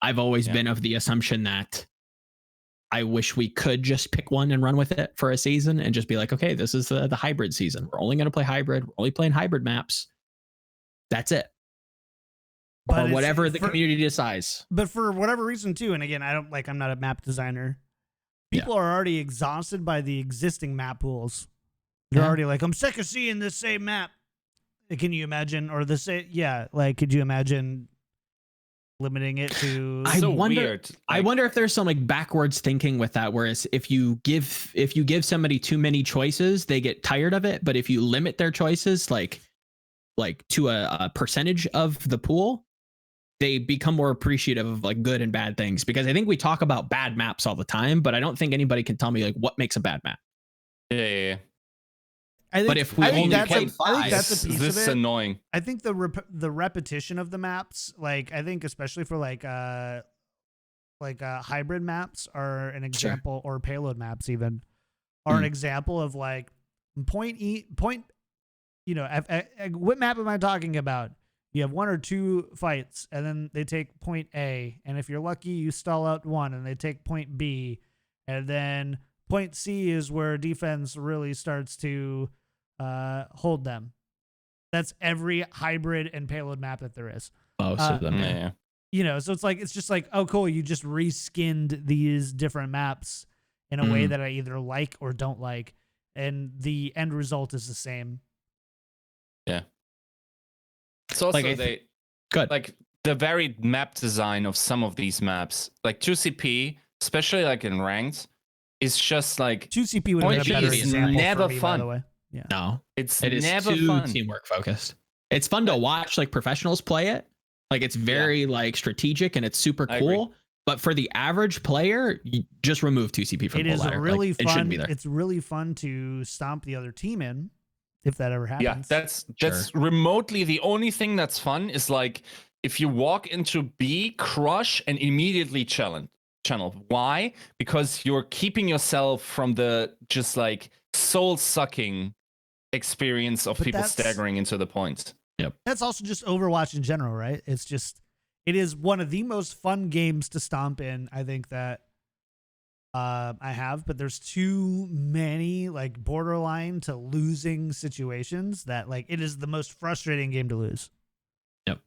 I've always been of the assumption that I wish we could just pick one and run with it for a season and just be like, okay, this is the hybrid season. We're only going to play hybrid. We're only playing hybrid maps. That's it. But or whatever the community decides. But for whatever reason too, and again, I'm not a map designer. People are already exhausted by the existing map pools. They're already like, I'm sick of seeing this same map. Can you imagine? Or the same, could you imagine limiting it to? I wonder if there's some like backwards thinking with that. Whereas if you give somebody too many choices, they get tired of it. But if you limit their choices, like to a percentage of the pool, they become more appreciative of like good and bad things. Because I think we talk about bad maps all the time, but I don't think anybody can tell me like what makes a bad map. Yeah. But if we only play five, I think that's a piece this of it. is annoying. I think the repetition of the maps, like I think especially for hybrid maps are an example, or payload maps even are an example of like point. What map am I talking about? You have one or two fights, and then they take point A, and if you're lucky, you stall out one, and they take point B, and then point C is where defense really starts to hold them. That's every hybrid and payload map that there is. Most of them, so it's just like, oh, cool, you just reskinned these different maps in a way that I either like or don't like, and the end result is the same. Yeah. It's also like the very map design of some of these maps, like 2CP, especially like in ranked, is just like 2CP would have been a better example never for me, fun. By the way. Yeah. No, it is never too fun. Teamwork focused. It's fun to watch like professionals play it. Like it's very like strategic and it's super cool. But for the average player, you just remove 2CP from the ladder. It is really fun. It shouldn't be there. It's really fun to stomp the other team in, if that ever happens. Yeah, that's remotely the only thing that's fun is like if you walk into B, crush, and immediately channel. Why? Because you're keeping yourself from the just like soul-sucking experience of people staggering into the point. Yep. That's also just Overwatch in general, right? It is one of the most fun games to stomp in, I think, that I have, but there's too many like borderline to losing situations that like it is the most frustrating game to lose. Yep.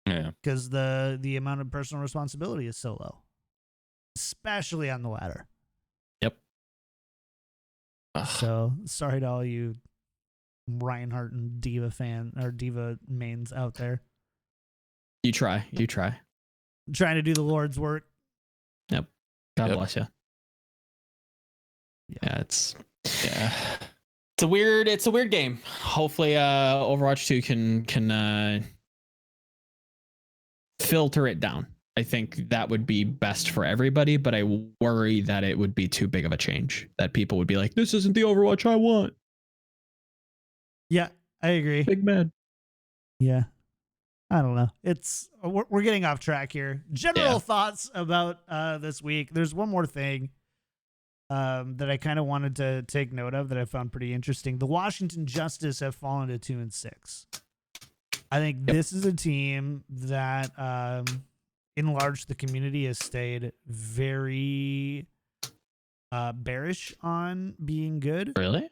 Yeah. Because the amount of personal responsibility is so low. Especially on the ladder. Yep. So sorry to all you Reinhardt and Diva Diva mains out there. You try. Trying to do the Lord's work. Yep. God bless you. Yeah, it's a weird game. Hopefully Overwatch 2 can filter it down. I think that would be best for everybody, but I worry that it would be too big of a change, that people would be like, this isn't the Overwatch I want. Yeah, I agree. Big man. Yeah. I don't know. We're getting off track here. General thoughts about this week. There's one more thing that I kind of wanted to take note of that I found pretty interesting. The Washington Justice have fallen to 2-6. I think this is a team that in large the community has stayed very bearish on being good. Really?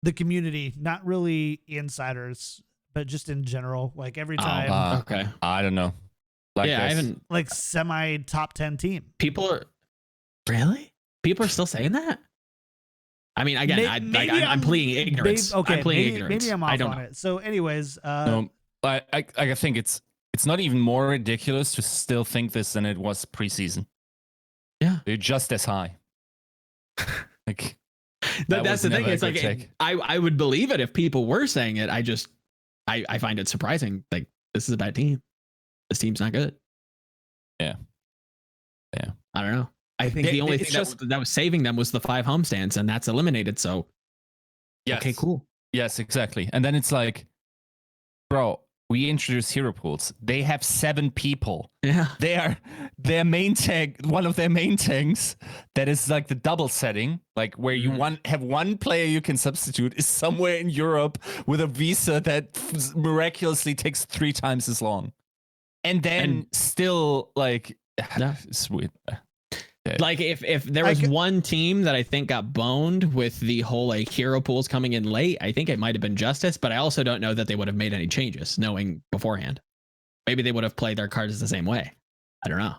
The community, not really insiders, but just in general. Like every time, Okay. I don't know. Like yeah, I this. haven't. like semi top 10 team. People are really. People are still saying that. I mean, again, Maybe I'm pleading ignorance. I'm pleading ignorance. Maybe I'm I off don't on know. it. So, anyways, No, I think it's not even more ridiculous to still think this than it was preseason. Yeah, they're just as high. Like that's the thing. It's like I would believe it if people were saying it. I find it surprising. Like, this is a bad team. This team's not good. Yeah. I don't know. I think the only thing that was saving them was the 5 homestands, and that's eliminated. So, yes. Okay, cool. Yes, exactly. And then it's like, bro, we introduced hero pools. They have 7 people. Yeah. Their main tank, one of their main tanks that is like the double setting, like where you have one player you can substitute, is somewhere in Europe with a visa that miraculously takes 3 times as long. And then still like, it's weird. Like if there was one team that I think got boned with the whole like hero pools coming in late, I think it might have been Justice, but I also don't know that they would have made any changes knowing beforehand. Maybe they would have played their cards the same way. I don't know.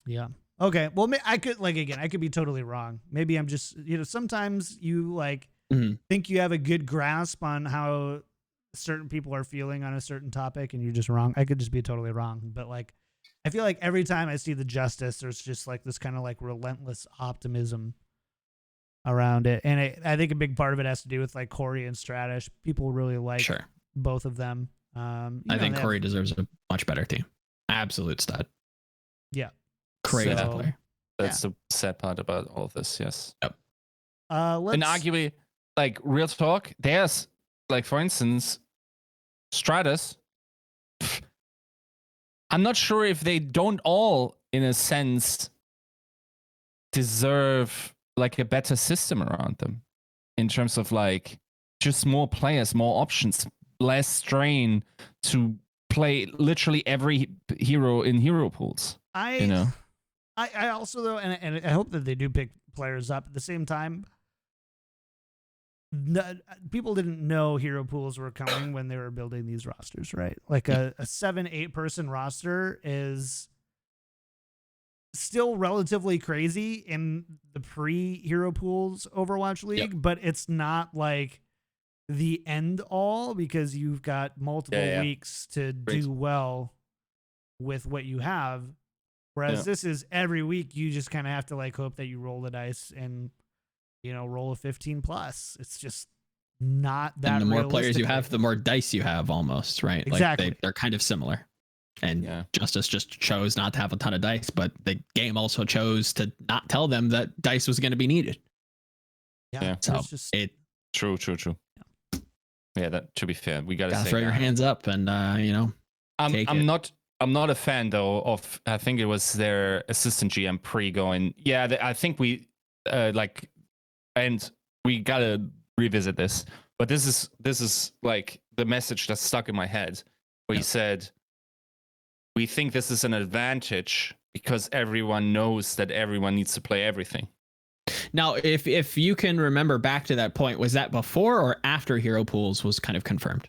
Yeah. Okay. Well, I could I could be totally wrong. Maybe I'm just, sometimes you like think you have a good grasp on how certain people are feeling on a certain topic and you're just wrong. I could just be totally wrong. But like, I feel like every time I see the Justice, there's just like this kind of like relentless optimism around it. And I think a big part of it has to do with like Corey and Stratish. People really like both of them. I think Corey deserves a much better team. Absolute stud. Yeah. Crazy player. That's the sad part about all of this. Yes. Yep. And arguably, like real talk, there's like, for instance, Stratus. I'm not sure if they don't all, in a sense, deserve like a better system around them in terms of like just more players, more options, less strain to play literally every hero in hero pools. I also though, and I hope that they do pick players up at the same time. People didn't know hero pools were coming when they were building these rosters, right? Like a 7-8 person roster is still relatively crazy in the pre-hero pools Overwatch League, but it's not like the end all because you've got multiple weeks to do well with what you have. Whereas this is every week you just kind of have to like hope that you roll the dice and roll a 15 plus. It's just not that. And the more players you have, the more dice you have, almost, right? Exactly. Like they're kind of similar. And Justice just chose not to have a ton of dice, but the game also chose to not tell them that dice was going to be needed. Yeah. So it's just true. Yeah, that to be fair, we gotta throw your hands up and I'm not a fan though of, I think it was their assistant GM pre going, I think we and we gotta revisit this, but this is like the message that stuck in my head where he said, we think this is an advantage because everyone knows that everyone needs to play everything. Now, if you can remember back to that point, was that before or after hero pools was kind of confirmed?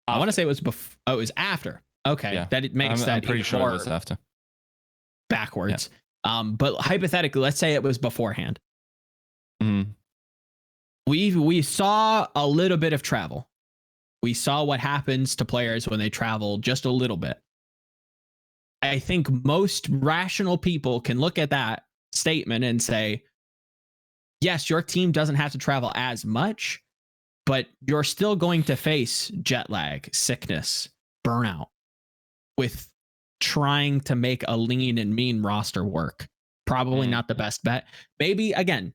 I want to say it was before. Oh, it was after. Okay, that it makes that. I'm pretty sure it was after. Backwards. But hypothetically, let's say it was beforehand. We saw a little bit of travel. We saw what happens to players when they travel just a little bit. I think most rational people can look at that statement and say, yes, your team doesn't have to travel as much, but you're still going to face jet lag, sickness, burnout with trying to make a lean and mean roster work. Probably not the best bet. Maybe again,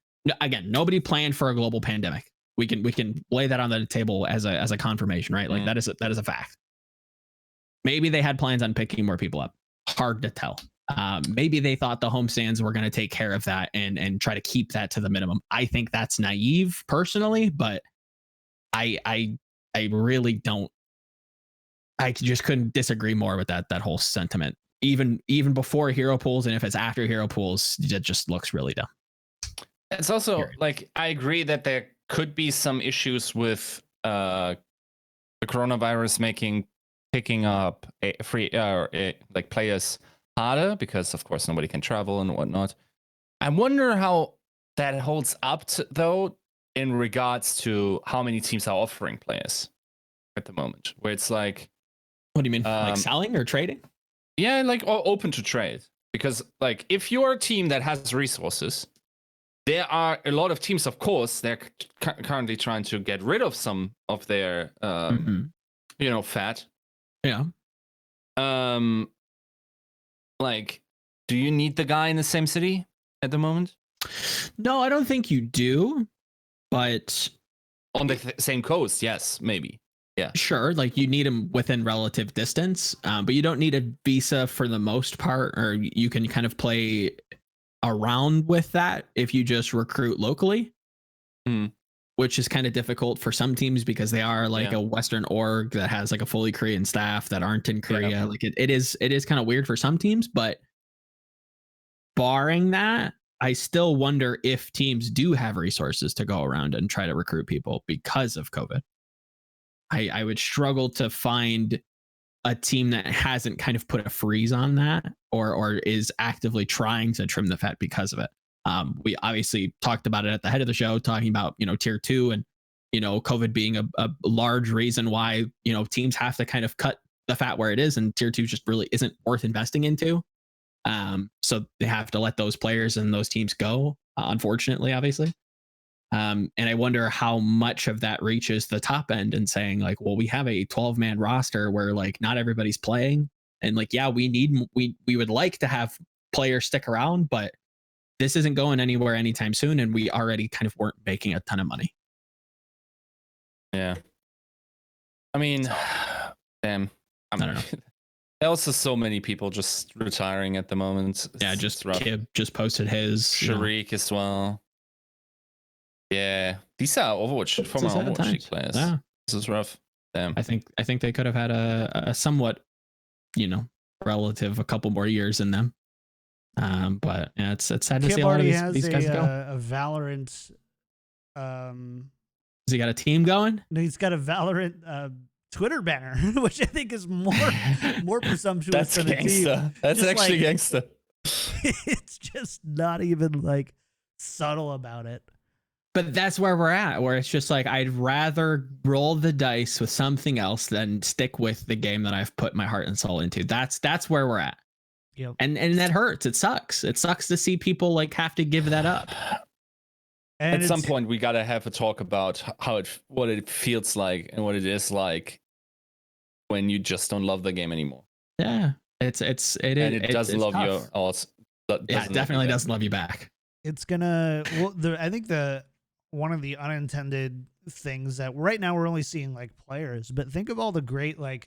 nobody planned for a global pandemic. We can lay that on the table as a confirmation, right? Like that is a fact. Maybe they had plans on picking more people up. Hard to tell. Maybe they thought the homestands were going to take care of that and try to keep that to the minimum. I think that's naive personally, but I really don't. I just couldn't disagree more with that whole sentiment. Even before hero pools, and if it's after hero pools, it just looks really dumb. It's also Period. like I agree that there could be some issues with the coronavirus making picking up like players harder because of course nobody can travel and whatnot. I wonder how that holds up though in regards to how many teams are offering players at the moment, where it's like, What do you mean, like selling or trading? Yeah, like open to trade. Because like if you're a team that has resources, there are a lot of teams, of course, they're currently trying to get rid of some of their fat. Yeah. Like, do you need the guy in the same city at the moment? No, I don't think you do, but on the same coast, yes, maybe. Yeah, sure. Like you need them within relative distance, but you don't need a visa for the most part, or you can kind of play around with that if you just recruit locally, which is kind of difficult for some teams because they are like a Western org that has like a fully Korean staff that aren't in Korea. Yeah. Like it is kind of weird for some teams, but barring that, I still wonder if teams do have resources to go around and try to recruit people because of COVID. I would struggle to find a team that hasn't kind of put a freeze on that or is actively trying to trim the fat because of it. We obviously talked about it at the head of the show, talking about, tier 2 and, COVID being a large reason why, teams have to kind of cut the fat where it is, and tier 2 just really isn't worth investing into. So they have to let those players and those teams go, unfortunately, obviously. And I wonder how much of that reaches the top end and saying like, well, we have a 12-man roster where like not everybody's playing, and like, yeah, we would like to have players stick around, but this isn't going anywhere anytime soon, and we already kind of weren't making a ton of money. Yeah. I mean, damn. I don't know. There are also so many people just retiring at the moment. Yeah, just Kib just posted his. Sharik as well. Yeah, these are Overwatch former Overwatch League players. Yeah, this is rough. Damn. I think they could have had a somewhat, relative a couple more years in them. But yeah, it's sad to see a lot of these guys go. A Valorant. Has he got a team going? No, he's got a Valorant Twitter banner, which I think is more presumptuous than gangsta. a team. That's just actually gangsta. It's just not even like subtle about it. But that's where we're at, where it's just like, I'd rather roll the dice with something else than stick with the game that I've put my heart and soul into. That's where we're at. Yep. And that hurts. It sucks. It sucks to see people like have to give that up. And at some point we got to have a talk about what it feels like and what it is like when you just don't love the game anymore. Yeah. It doesn't love you. Yeah, it definitely doesn't love you back. It's gonna, I think one of the unintended things that right now we're only seeing like players, but think of all the great like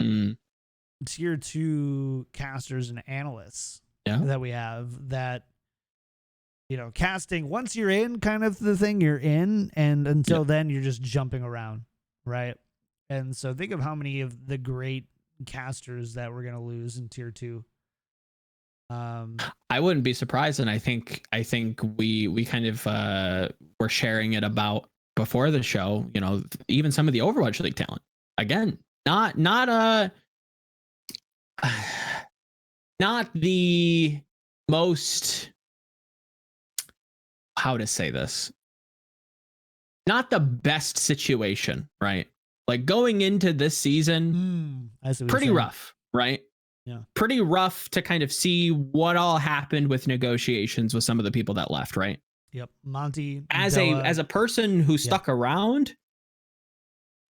tier 2 casters and analysts that we have that, casting, once you're in kind of the thing you're in, and until then you're just jumping around, right? And so think of how many of the great casters that we're going to lose in tier 2. I wouldn't be surprised, and I think we kind of were sharing it about before the show. Even some of the Overwatch League talent. Again, not the most, how to say this, not the best situation, right? Like going into this season, pretty rough, right? Yeah. Pretty rough to kind of see what all happened with negotiations with some of the people that left, right? Yep. Monty. As a person who stuck around,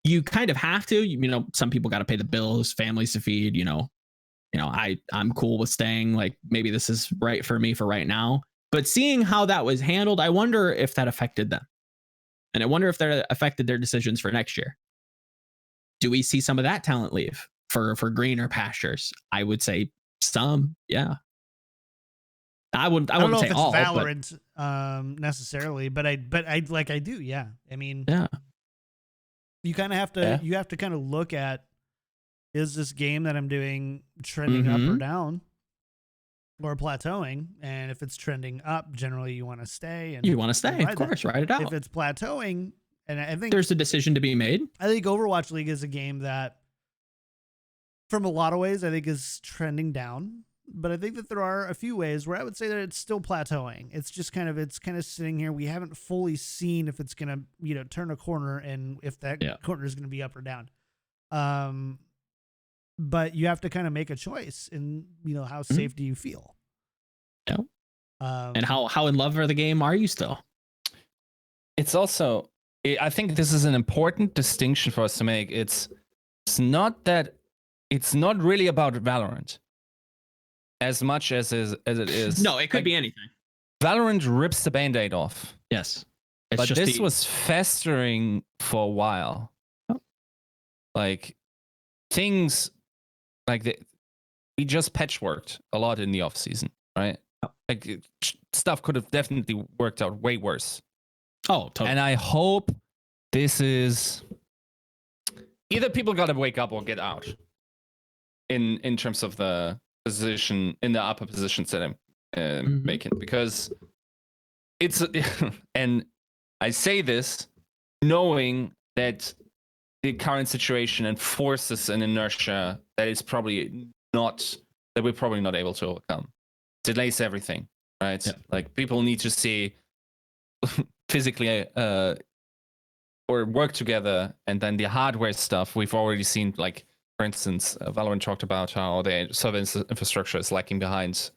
you kind of have to, some people got to pay the bills, families to feed, I'm cool with staying. Like maybe this is right for me for right now. But seeing how that was handled, I wonder if that affected them. And I wonder if that affected their decisions for next year. Do we see some of that talent leave for greener pastures? I would say some, yeah. I wouldn't say all. I don't know if it's Valorant necessarily, but I do, yeah. I mean, yeah. You kind of have to you have to kind of look at, is this game that I'm doing trending up or down? or plateauing. And if it's trending up, generally you want to stay. And You want to stay, of ride that. course, ride it out. If it's plateauing, and I think There's a decision to be made. I think Overwatch League is a game that, from a lot of ways, I think is trending down. But I think that there are a few ways where I would say that it's still plateauing. It's just kind of sitting here. We haven't fully seen if it's gonna turn a corner and if that corner is gonna be up or down. But you have to kind of make a choice, and how safe do you feel? Yeah. And how in love for the game are you still? It's also, I think this is an important distinction for us to make. It's not really about Valorant as much as it is. No, it could be anything. Valorant rips the Band-Aid off. Yes. But this was festering for a while. Oh. Like, things like we just patchworked a lot in the off season, right? Oh. Like, stuff could have definitely worked out way worse. Oh, totally. And I hope this is either people got to wake up or get out in terms of the position in the upper positions that I'm making, because it's and I say this knowing that the current situation enforces an inertia that is probably not that we're probably not able to overcome. Delays everything, right? Yeah. Like, people need to see physically or work together, and then the hardware stuff we've already seen. Like, for instance, Valorant talked about how the server infrastructure is lagging behind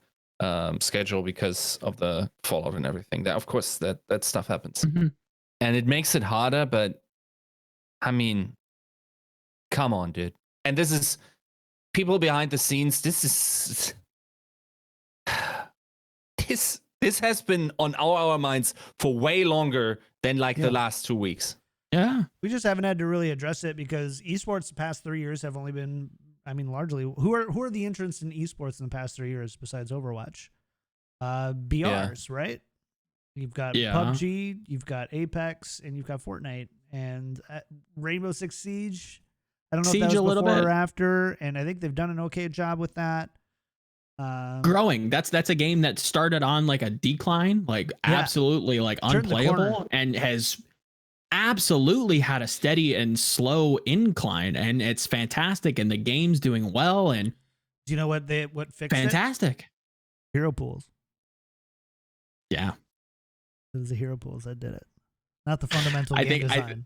schedule because of the fallout and everything. That, of course, that stuff happens, and it makes it harder. But I mean, come on, dude. And this is people behind the scenes. This is this has been on our minds for way longer than the last 2 weeks. Yeah. We just haven't had to really address it because esports the past 3 years have only been, largely, who are the entrants in esports in the past 3 years besides Overwatch? BRs, right? You've got PUBG, you've got Apex, and you've got Fortnite. And Rainbow Six Siege, I don't know if that was before or after, and I think they've done an okay job with that. Growing. That's a game that started on a decline, absolutely unplayable, and has absolutely had a steady and slow incline, and it's fantastic, and the game's doing well. And do you know what fixed fantastic? Hero pools. Yeah, it was the hero pools that did it, not the fundamental game design.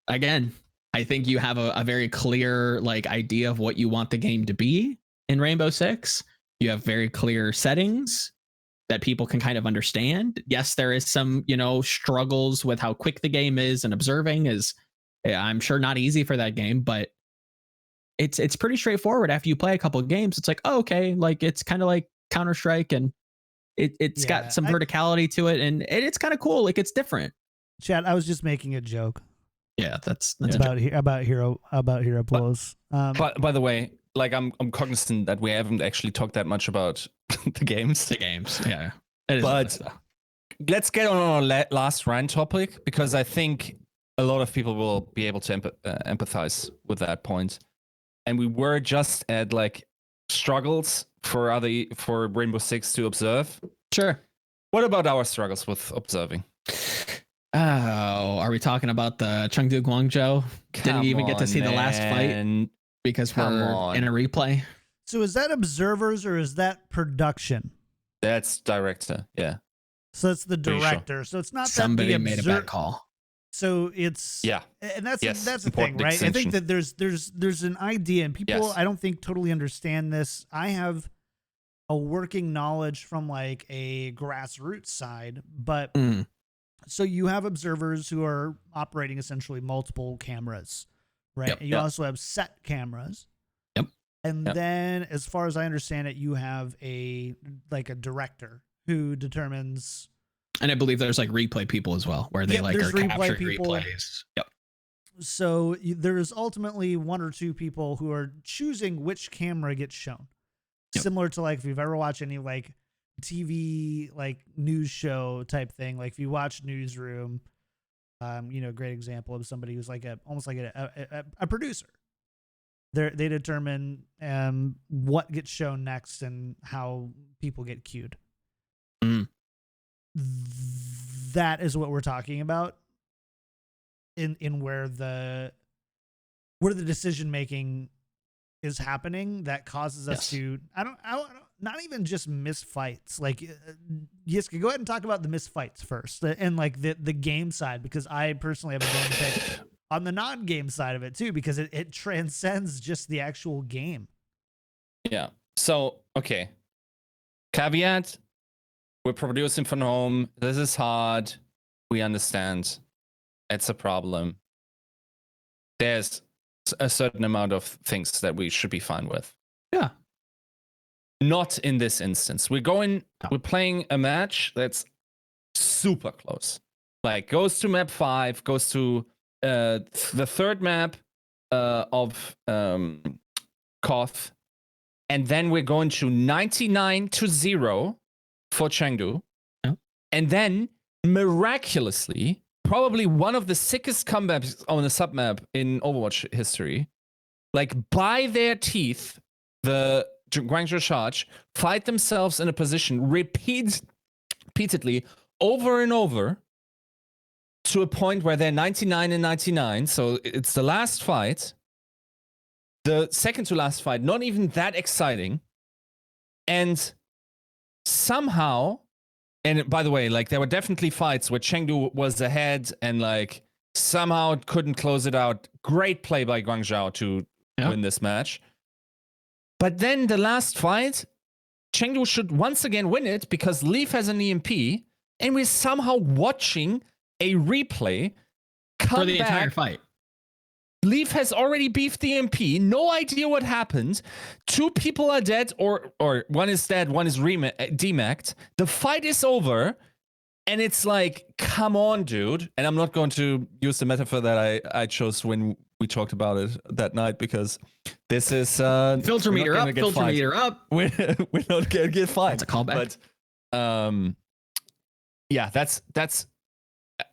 Again, I think you have a very clear idea of what you want the game to be in Rainbow Six. You have very clear settings that people can kind of understand. Yes, there is some, struggles with how quick the game is, and observing is, I'm sure, not easy for that game, but it's pretty straightforward after you play a couple of games. It's oh, okay, it's kind of like Counter-Strike, and it's got some verticality to it, and it's kind of cool. It's different. Chad, I was just making a joke. Yeah, that's about hero pools. By the way, I'm cognizant that we haven't actually talked that much about the games. Yeah. But let's get on our last rant topic, because I think a lot of people will be able to empathize with that point. And we were just at struggles for Rainbow Six to observe. Sure. What about our struggles with observing? Oh, are we talking about the Chengdu Guangzhou? Didn't even get to see the last fight because we're in a replay. So is that observers or is that production? That's director, yeah. So it's the director. Sure. So it's not somebody that made a bad call. So it's and that's the thing, right? I think that there's an idea, and people I don't think totally understand this. I have a working knowledge from a grassroots side, but so you have observers who are operating essentially multiple cameras, right? Yep, and you also have set cameras. Yep. And then, as far as I understand it, you have a director who determines. And I believe there's replay people as well, where they are capturing replays. Yep. So there's ultimately one or two people who are choosing which camera gets shown. Yep. Similar to if you've ever watched any TV news show type thing, if you watch Newsroom, great example of somebody who's almost like a producer. They determine what gets shown next and how people get queued. Mm. That is what we're talking about in where the decision making is happening that causes us to I don't not even just miss fights. Like Yiska, go ahead and talk about the missed fights first and like the game side, because I personally have a bone to pick on the non-game side of it too, because it transcends just the actual game. Yeah. So, okay. Caveat, we're producing from home. This is hard. We understand. It's a problem. There's a certain amount of things that we should be fine with. Yeah. Not in this instance. We're playing a match that's super close. Like goes to map 5, goes to the third map of Koth, and then we're going to 99-0 for Chengdu. Yeah. And then miraculously, probably one of the sickest comebacks on a submap in Overwatch history, like by their teeth, the Guangzhou Charge fight themselves in a position repeatedly over and over to a point where they're 99-99. So it's the last fight. The second to last fight, not even that exciting. And somehow, and by the way, like there were definitely fights where Chengdu was ahead and like somehow couldn't close it out. Great play by Guangzhou to win this match. But then the last fight, Chengdu should once again win it because Leaf has an EMP, and we're somehow watching a replay come for the back. entire fight. Leaf has already beefed the MP. No idea what happened. 2 people are dead, or one is dead, one is demacked. The fight is over, and it's like, come on, dude. And I'm not going to use the metaphor that I chose when we talked about it that night, because this is filter meter up, filter meter up. We're not gonna get fight. It's a callback. But yeah, that's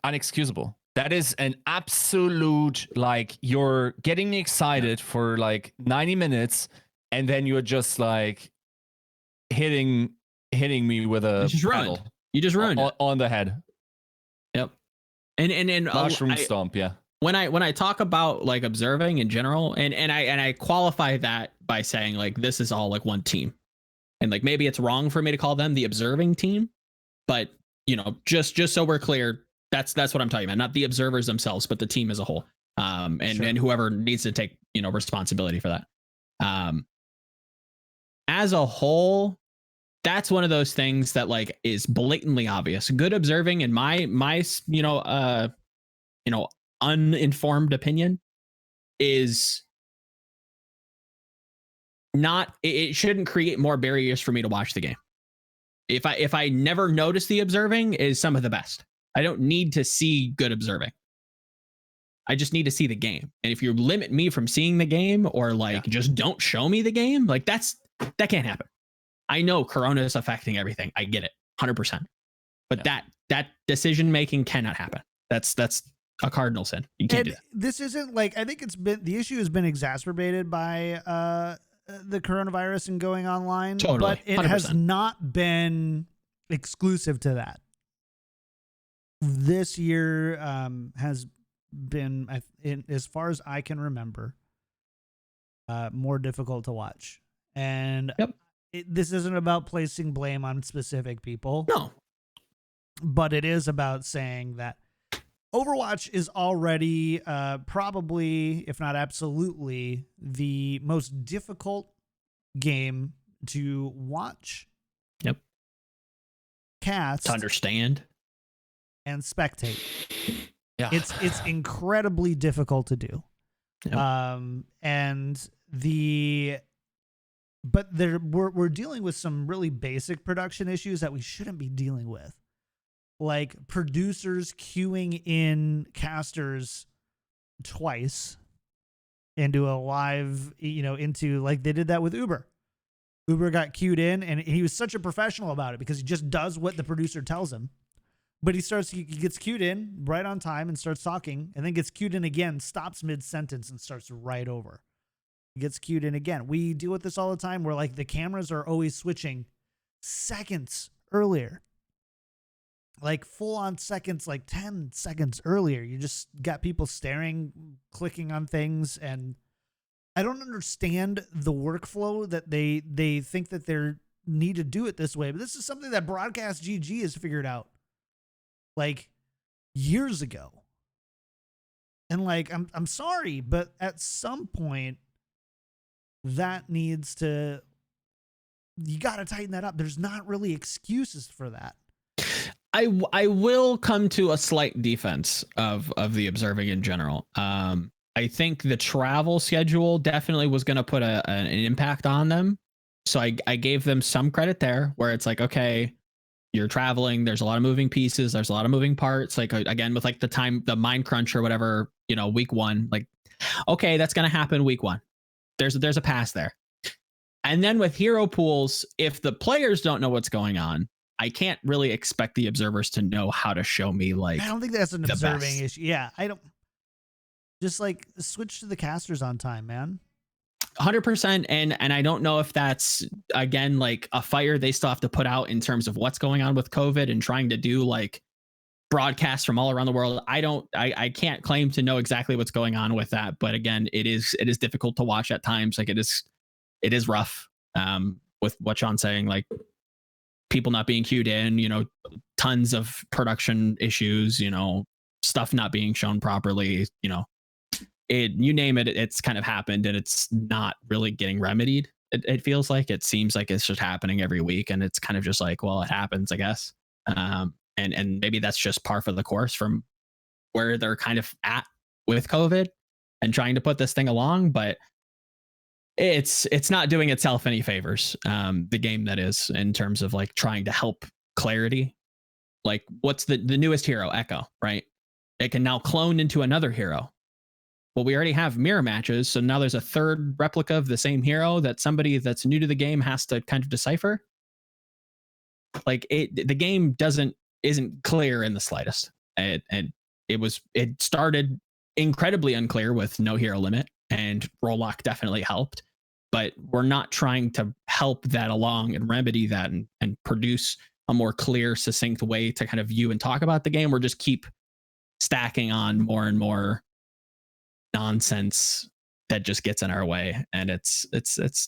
unexcusable. That is an absolute, like, you're getting me excited for like 90 minutes, and then you're just like hitting me with a paddle. You just ruined it on the head. Yep. And mushroom stomp, yeah. When I talk about like observing in general, and I qualify that by saying like this is all like one team, and like maybe it's wrong for me to call them the observing team, but you know, just so we're clear, that's what I'm talking about, not the observers themselves, but the team as a whole, and whoever needs to take, you know, responsibility for that. As a whole, that's one of those things that like is blatantly obvious. Good observing, in my uninformed opinion, is not, it shouldn't create more barriers for me to watch the game. If I never notice the observing is some of the best. I don't need to see good observing. I just need to see the game. And if you limit me from seeing the game, or like just don't show me the game, like that can't happen. I know Corona is affecting everything. I get it 100%. But that decision making cannot happen. That's a cardinal sin. You can't do that. This isn't like, I think the issue has been exacerbated by the coronavirus and going online. Totally. But it 100%. has not been exclusive to that. This year has been, as far as I can remember, more difficult to watch. And this isn't about placing blame on specific people. No. But it is about saying that Overwatch is already probably, if not absolutely, the most difficult game to watch. Yep. Cast. To understand. And spectate. Yeah. It's incredibly difficult to do. Yep. But we're dealing with some really basic production issues that we shouldn't be dealing with. Like producers queuing in casters twice into a live, into, like, they did that with Uber. Uber got queued in, and he was such a professional about it because he just does what the producer tells him. But he gets queued in right on time and starts talking, and then gets queued in again, stops mid-sentence, and starts right over. He gets queued in again. We deal with this all the time where like the cameras are always switching seconds earlier. Like full on seconds, like 10 seconds earlier. You just got people staring, clicking on things, and I don't understand the workflow that they think that they need to do it this way. But this is something that Broadcast GG has figured out like years ago. And like I'm sorry, but at some point that needs to, you got to tighten that up. There's not really excuses for that. I will come to a slight defense of the observing in general. I think the travel schedule definitely was going to put an impact on them. So I gave them some credit there, where it's like, okay, you're traveling. There's a lot of moving pieces. There's a lot of moving parts. Like again, with like the mind crunch or whatever, week one, like, okay, that's going to happen week one. There's a pass there. And then with hero pools, if the players don't know what's going on, I can't really expect the observers to know how to show me like. I don't think that's an observing best issue. Yeah, I don't. Just like switch to the casters on time, man. 100%. And I don't know if that's again like a fire they still have to put out in terms of what's going on with COVID and trying to do like broadcasts from all around the world. I can't claim to know exactly what's going on with that, but again, it is difficult to watch at times. Like it is rough. With what Sean's saying, like people not being queued in, tons of production issues, stuff not being shown properly, you name it, it's kind of happened, and it's not really getting remedied. It feels like, it seems like it's just happening every week, and it's kind of just like, well, it happens, I guess. And maybe that's just par for the course from where they're kind of at with COVID and trying to put this thing along, but it's not doing itself any favors. The game that is, in terms of like trying to help clarity. Like what's the newest hero, Echo, right? It can now clone into another hero. Well, we already have mirror matches, so now there's a third replica of the same hero that somebody that's new to the game has to kind of decipher. Like the game isn't clear in the slightest. And it started incredibly unclear with no hero limit, and roll lock definitely helped, but we're not trying to help that along and remedy that and produce a more clear, succinct way to kind of view and talk about the game. We're just keep stacking on more and more nonsense that just gets in our way, and it's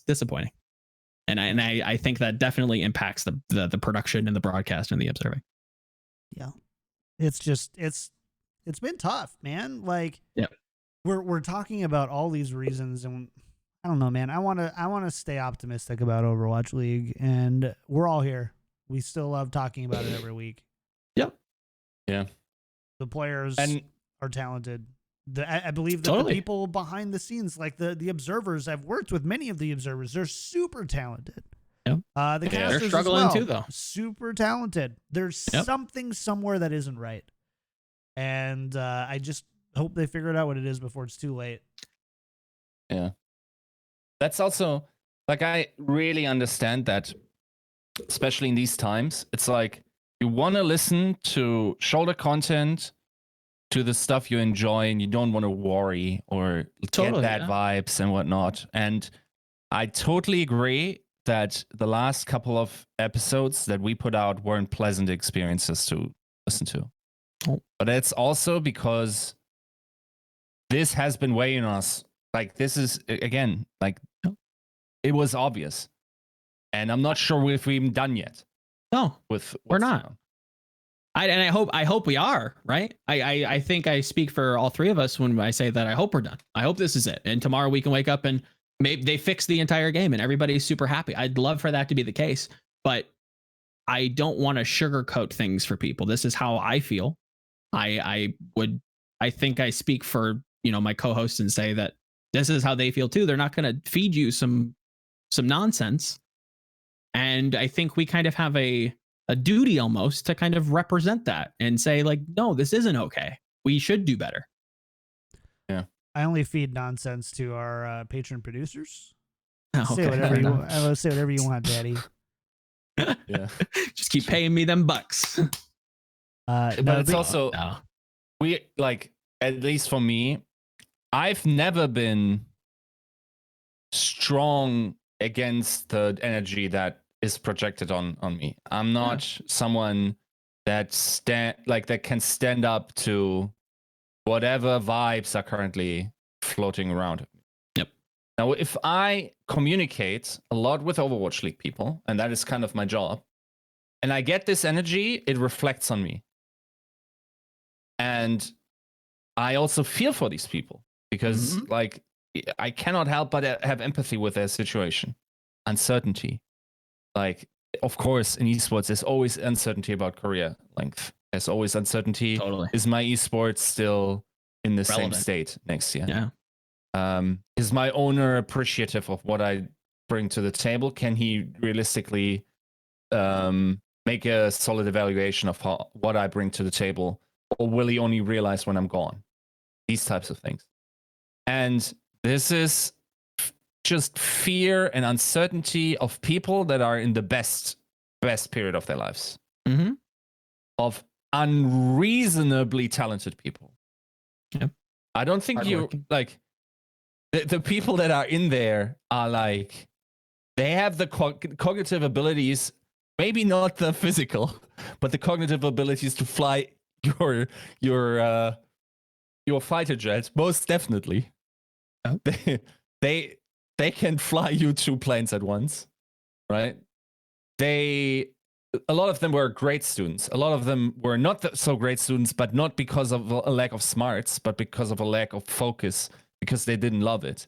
disappointing. And I think that definitely impacts the production and the broadcast and the observing. Yeah, it's been tough, man. Like, yeah, we're talking about all these reasons, and I don't know, man. I want to stay optimistic about Overwatch League, and we're all here. We still love talking about it every week. Yep. Yeah. The players are talented. I believe that Totally. the people behind the scenes, like the observers, I've worked with many of the observers. They're super talented. Yep. The casters they're struggling as well, too, though. super talented. There's something somewhere that isn't right, and I just hope they figure it out what it is before it's too late. Yeah, that's also like, I really understand that, especially in these times. It's like you want to listen to shoulder content, to the stuff you enjoy, and you don't want to worry or get bad vibes and whatnot. And I totally agree that the last couple of episodes that we put out weren't pleasant experiences to listen to. Oh. But it's also because this has been weighing on us. Like, this is, again, like, it was obvious. And I'm not sure if we're even done yet. No, we're not. Going on. I hope we are, right? I think I speak for all three of us when I say that I hope we're done. I hope this is it. And tomorrow we can wake up and maybe they fix the entire game and everybody's super happy. I'd love for that to be the case, but I don't want to sugarcoat things for people. This is how I feel. I think I speak for, my co-hosts and say that this is how they feel too. They're not going to feed you some nonsense. And I think we kind of have a duty almost to kind of represent that and say, like, no, this isn't okay. We should do better. Yeah. I only feed nonsense to our patron producers. Oh, say whatever you want. I will say whatever you want, Daddy. Yeah. Just keep paying me them bucks. But it's also, we, like, at least for me, I've never been strong against the energy that is projected on me. I'm not someone that that can stand up to whatever vibes are currently floating around. Yep. Now, if I communicate a lot with Overwatch League people, and that is kind of my job, and I get this energy, it reflects on me. And I also feel for these people because, like, I cannot help but have empathy with their situation. Uncertainty. Like, of course, in esports, there's always uncertainty about career length. There's always uncertainty. Totally. Is my esports still in the Relevant. same state next year? Yeah. Is my owner appreciative of what I bring to the table? Can he realistically make a solid evaluation of what I bring to the table? Or will he only realize when I'm gone? These types of things. And this is just fear and uncertainty of people that are in the best period of their lives. Mm-hmm. Of unreasonably talented people. Yep. I don't think like the people that are in there are like, they have the cognitive abilities, maybe not the physical, but the cognitive abilities to fly your fighter jet, most definitely. Oh. They can fly you 2 planes at once, right? A lot of them were great students. A lot of them were not so great students, but not because of a lack of smarts, but because of a lack of focus, because they didn't love it.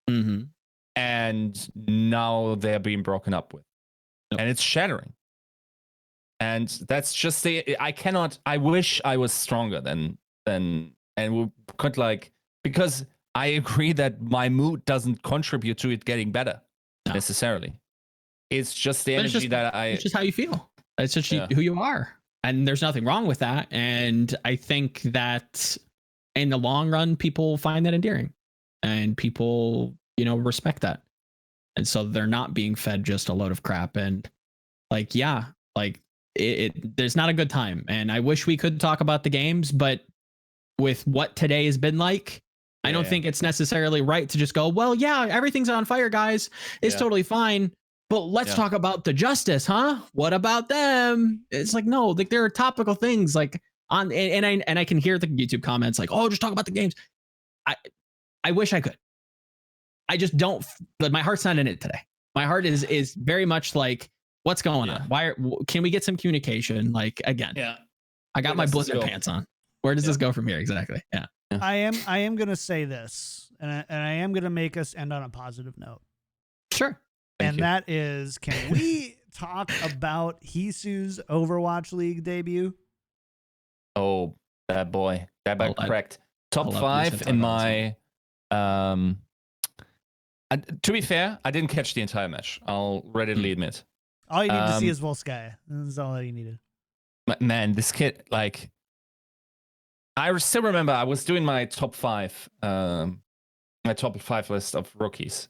Mm-hmm. And now they're being broken up with. Yep. And it's shattering. And that's just I wish I was stronger than and we could, like, because I agree that my mood doesn't contribute to it getting better necessarily. It's just the energy it's just how you feel. It's just who you are. And there's nothing wrong with that. And I think that in the long run, people find that endearing and people, respect that. And so they're not being fed just a load of crap. And like, there's not a good time. And I wish we could talk about the games, but with what today has been like, I don't think it's necessarily right to just go, well, yeah, everything's on fire, guys. It's totally fine. But let's talk about the justice, huh? What about them? It's like, no, like there are topical things like on, and I can hear the YouTube comments like, oh, just talk about the games. I wish I could. I just don't, but my heart's not in it today. My heart is very much like, what's going on? Can we get some communication? Like, again, I got my Blizzard pants on. Where does this go from here? Exactly. Yeah. I am going to say this, and I am going to make us end on a positive note. Sure. And that is, can we talk about Hisu's Overwatch League debut? Oh, that boy. That boy cracked. Top 5 in my... to be fair, I didn't catch the entire match. I'll readily admit. All you need to see is Volskaya. That's all you needed. Man, this kid, like... I still remember I was doing my top 5 list of rookies.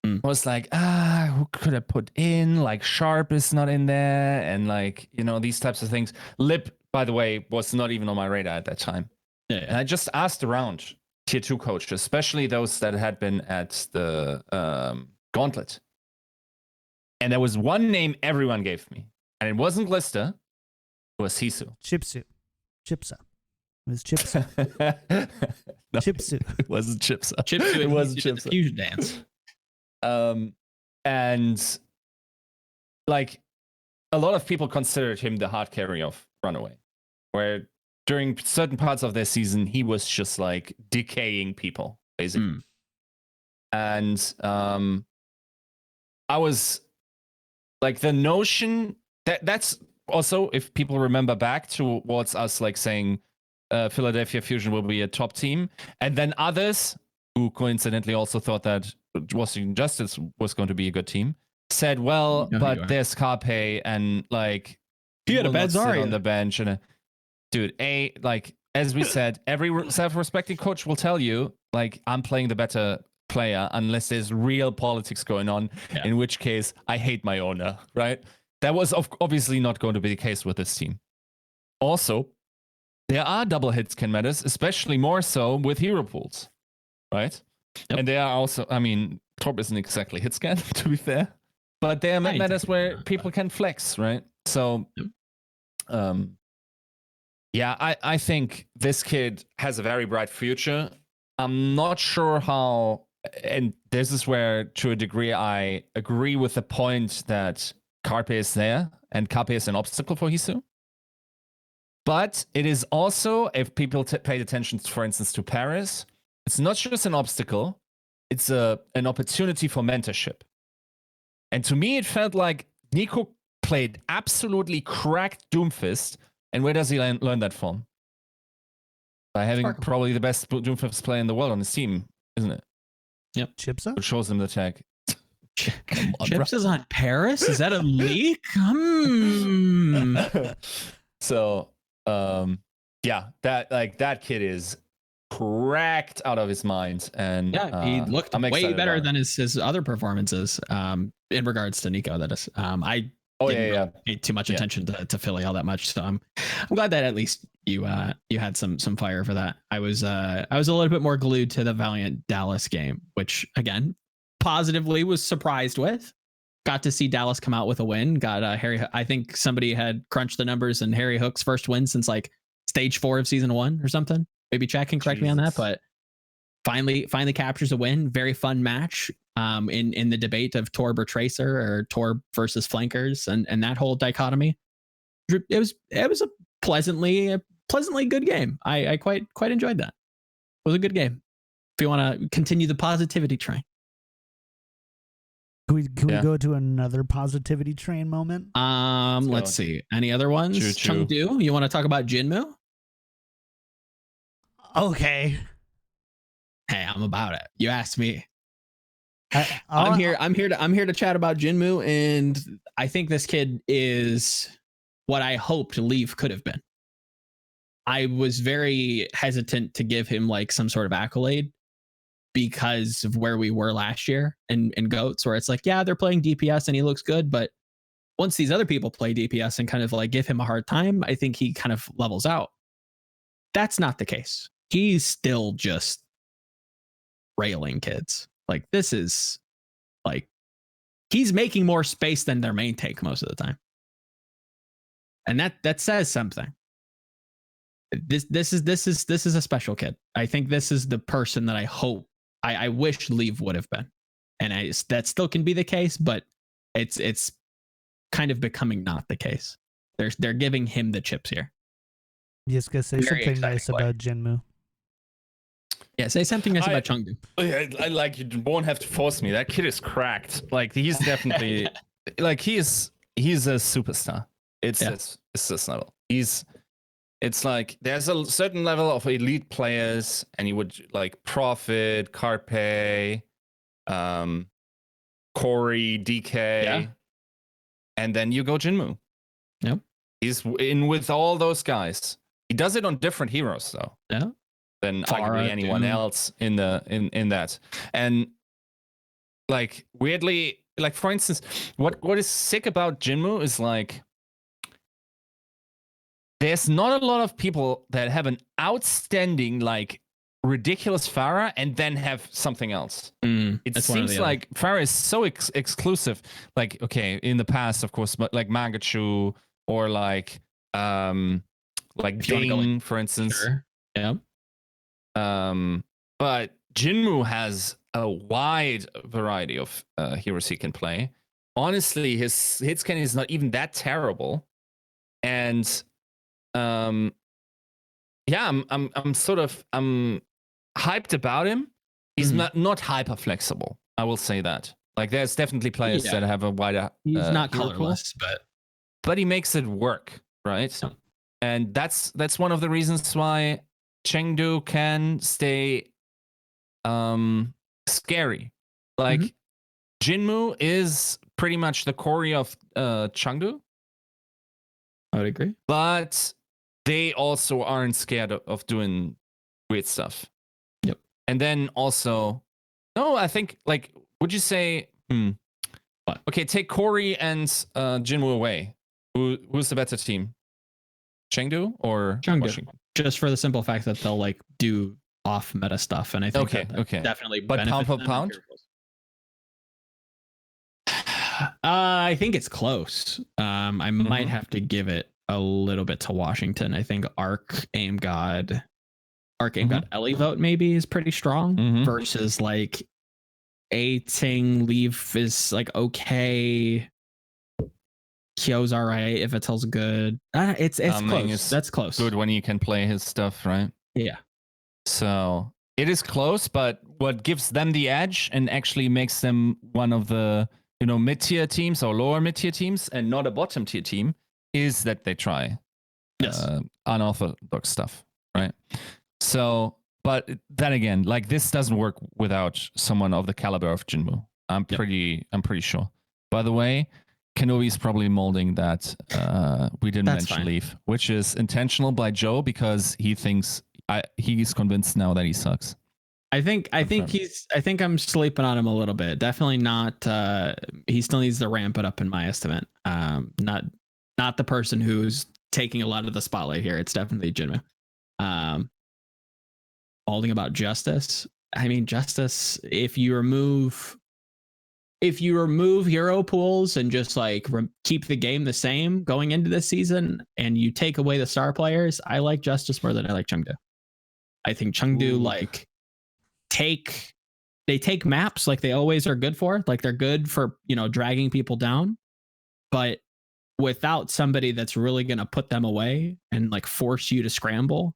I was like, who could I put in? Like, Sharp is not in there, and like, these types of things. Lip, by the way, was not even on my radar at that time. Yeah. And I just asked around tier 2 coaches, especially those that had been at the Gauntlet. And there was one name everyone gave me, and it wasn't Glister, it was Hisu. Chipsa. It was Chipsa. No, Chipsu. It wasn't Chipsa. Chipsu. It wasn't Chipsa. Chipsa. Fusion dance. And like a lot of people considered him the hard carry of Runaway, where during certain parts of their season he was just like decaying people basically. And I was like, the notion that's also, if people remember back towards us like saying Philadelphia Fusion will be a top team, and then others who coincidentally also thought that Washington Justice was going to be a good team said, well, but there's Carpe, and like he had a bad Zarya on the bench, and like as we said, every self-respecting coach will tell you, like, I'm playing the better player unless there's real politics going on, in which case I hate my owner, right? That was obviously not going to be the case with this team. Also, there are double hits can matters, especially more so with hero pools, right? Yep. And they are also, I mean, Torb isn't exactly hit scan, to be fair. But there are metas where people can flex, right? So, I think this kid has a very bright future. I'm not sure how, and this is where, to a degree, I agree with the point that Carpe is there, and Carpe is an obstacle for Hisu. But it is also, if people paid attention, for instance, to Paris, it's not just an obstacle, it's an opportunity for mentorship. And to me, it felt like Nico played absolutely cracked Doomfist. And where does he learn that from? By having probably the best Doomfist player in the world on his team, isn't it? Yep. Chipsa? Who shows him the tag. Chips is on Paris? Is that a leak? So, that kid is cracked out of his mind, and he looked way better than his other performances. In regards to Nico, that is. I didn't pay too much attention to Philly all that much, so I'm glad that at least you had some fire for that. I was a little bit more glued to the Valiant Dallas game, which again positively was surprised with. Got to see Dallas come out with a win. Got Harry. I think somebody had crunched the numbers, and Harry Hook's first win since like stage 4 of season 1 or something. Maybe Chad can correct me on that, but finally captures a win. Very fun match. In the debate of Torb or Tracer, or Torb versus flankers, and that whole dichotomy. It was a pleasantly good game. I quite enjoyed that. It was a good game. If you want to continue the positivity train. Can we go to another positivity train moment? Let's see. Any other ones? Chengdu, you want to talk about Jinmu? Okay. Hey, I'm about it. You asked me. I'm here to chat about Jinmu, and I think this kid is what I hoped Leaf could have been. I was very hesitant to give him like some sort of accolade because of where we were last year in GOATs, where it's like, yeah, they're playing DPS and he looks good, but once these other people play DPS and kind of like give him a hard time, I think he kind of levels out. That's not the case. He's still just railing kids. Like, this is like, he's making more space than their main take most of the time. And that says something. This is a special kid. I think this is the person that I wish Leave would have been. And that still can be the case, but it's kind of becoming not the case. They're giving him the chips here. Yiska, say something nice about Jinmu. Yeah, say something nice about Chengdu. I like, you won't have to force me. That kid is cracked. Like, he's definitely like he's a superstar. It's this level. It's like there's a certain level of elite players, and you would like Prophet, Carpe, Corey, DK, and then you go Jinmu. Yep. He's in with all those guys. He does it on different heroes though. Yeah. Than arguably anyone else in that. And like, weirdly, like, for instance, what is sick about Jinmu is like, there's not a lot of people that have an outstanding, like, ridiculous Pharah and then have something else. It seems like Pharah is so exclusive. Like, okay, in the past, of course, but like Mangachu or like Ding, for instance. Sure. Yeah. But Jinmu has a wide variety of heroes he can play. Honestly, his hit scan is not even that terrible, and I'm hyped about him. He's not hyper flexible. I will say that. Like, there's definitely players that have a wider. He's not colorless, but he makes it work, right? Yeah. And that's one of the reasons why Chengdu can stay scary. Like, Jinmu is pretty much the core of Chengdu. I would agree. But they also aren't scared of doing weird stuff. Yep. And then also, no, I think, like, would you say, What? Okay, take Corey and Jinmu away. Who's the better team? Chengdu or Washington? Just for the simple fact that they'll like do off meta stuff, and I think okay, definitely. But pound for pound, I think it's close. I might have to give it a little bit to Washington. I think Arc Aim God Ellie vote maybe is pretty strong versus like A Ting Leaf is like okay. Kyo's all right if it tells good. It's close. That's close. Good when you can play his stuff, right? Yeah. So it is close, but what gives them the edge and actually makes them one of the mid-tier teams or lower mid-tier teams and not a bottom-tier team is that they try unorthodox stuff, right? So, but then again, like this doesn't work without someone of the caliber of Jinwoo. I'm pretty sure. By the way, Kenobi's probably molding that. We didn't mention Leaf, which is intentional by Joe because he thinks he's convinced now that he sucks. I think I'm sleeping on him a little bit. Definitely not. He still needs to ramp it up in my estimate. Not the person who's taking a lot of the spotlight here. It's definitely Jinwoo. Molding about Justice. I mean, Justice. If you remove hero pools and just like keep the game the same going into this season, and you take away the star players, I like Justice more than I like Chengdu. I think Chengdu they take maps like they always are good for, like they're good for dragging people down, but without somebody that's really going to put them away and like force you to scramble,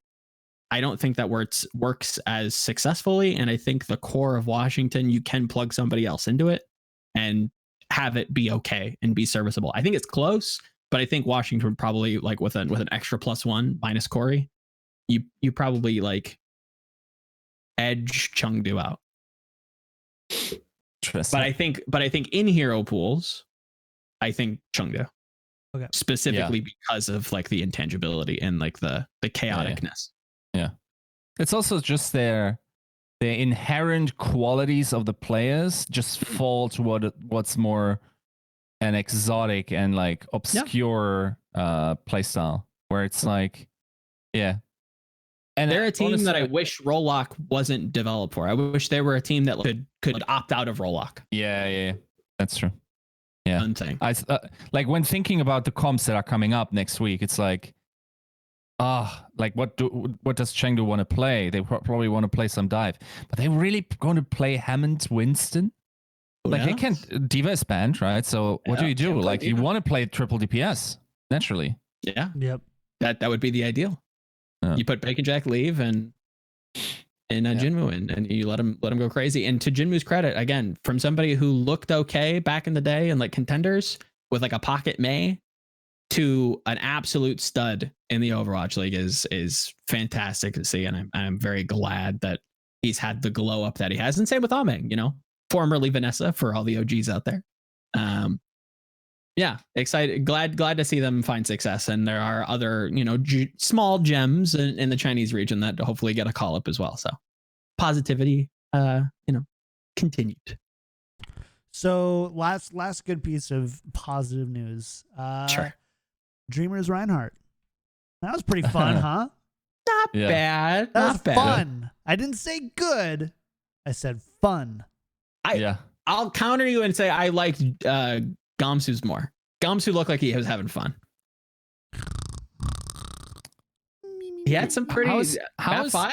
I don't think that works as successfully. And I think the core of Washington, you can plug somebody else into it and have it be okay and be serviceable. I think it's close, but I think Washington probably like with an extra +1 minus Corey, you probably like edge Chengdu out. But I think in hero pools, I think Chengdu. Okay. Specifically because of like the intangibility and like the chaoticness. Yeah. It's also just the inherent qualities of the players just fall to what's more an exotic and like obscure playstyle where it's like, and they're a team that I wish Rollock wasn't developed for. I wish they were a team that could opt out of Rollock. Yeah, that's true. Yeah, Unthing. Like when thinking about the comps that are coming up next week, it's like, like what does Chengdu want to play? They probably want to play some dive, but they really going to play Hammond Winston? Like they can't. Diva is banned, right? So what do you do? Like you want to play triple DPS naturally. Yeah. Yep. That would be the ideal. You put Bacon Jack leave and Jinwoo in, and you let him go crazy. And to Jinwoo's credit, again, from somebody who looked okay back in the day and like contenders with like a pocket May to an absolute stud in the Overwatch League is fantastic to see, and I'm very glad that he's had the glow up that he has. And same with Ameng, formerly Vanessa for all the OGs out there. Excited, glad to see them find success, and there are other small gems in the Chinese region that hopefully get a call up as well. So positivity, continued. So last good piece of positive news. Sure. Dreamers Reinhardt. That was pretty fun, huh? Not bad. That was fun. I didn't say good. I said fun. I'll counter you and say I liked Gamsu's more. Gamsu looked like he was having fun. He had some pretty. How 5?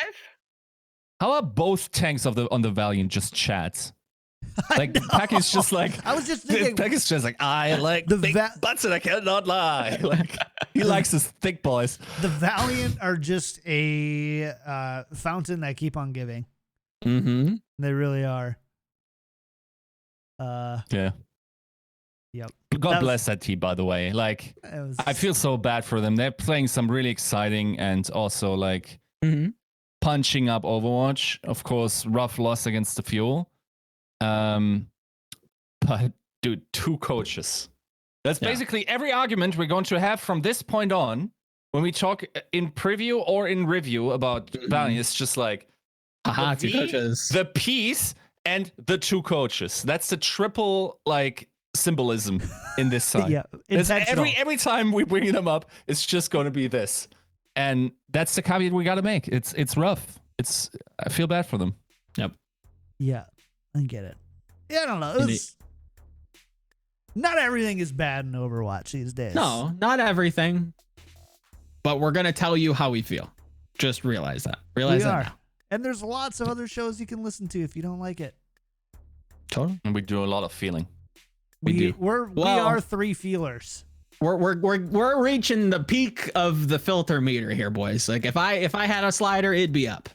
How are both tanks on the Valiant just chats? Like Pack is just like, I was just thinking. Pack is just like, I like the big butts and I cannot lie. Like he likes his thick boys. The Valiant are just a fountain that keep on giving. Mm-hmm. They really are. Yeah. Yep. God bless that team, by the way. Like, I feel so bad for them. They're playing some really exciting and also like punching up Overwatch. Of course, rough loss against the Fuel. But dude, 2 coaches. That's basically every argument we're going to have from this point on when we talk in preview or in review about Valiant. It's just like, 2 coaches. The piece and the 2 coaches. That's the triple like symbolism in this side. Every time we bring them up, it's just going to be this, and that's the caveat we got to make. It's rough. I feel bad for them. Yep. Yeah, I get it. Yeah, I don't know. Not everything is bad in Overwatch these days. No, not everything. But we're going to tell you how we feel. Just realize that. Realize that now. And there's lots of other shows you can listen to if you don't like it. Totally. And we do a lot of feeling. We are three feelers. We're reaching the peak of the filter meter here, boys. Like if I had a slider, it'd be up.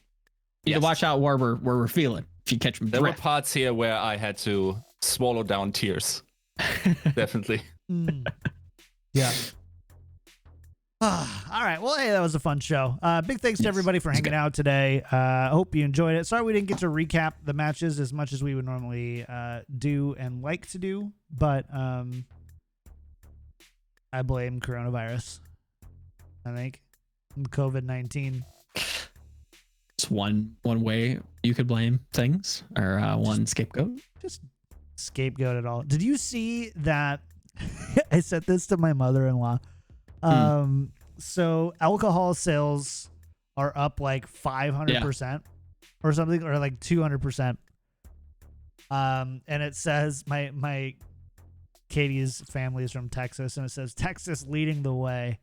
You need to watch out where we're feeling. If you catch me, there were parts here where I had to swallow down tears. Definitely. Yeah. All right. Well, hey, that was a fun show. Big thanks to everybody for hanging out today. I hope you enjoyed it. Sorry we didn't get to recap the matches as much as we would normally do and like to do, but I blame coronavirus. I think COVID-19. It's one way you could blame things, or one scapegoat. Just scapegoat it all. Did you see that? I said this to my mother-in-law. So alcohol sales are up like 500% or something, or like 200%. And it says my Katie's family is from Texas, and it says Texas leading the way.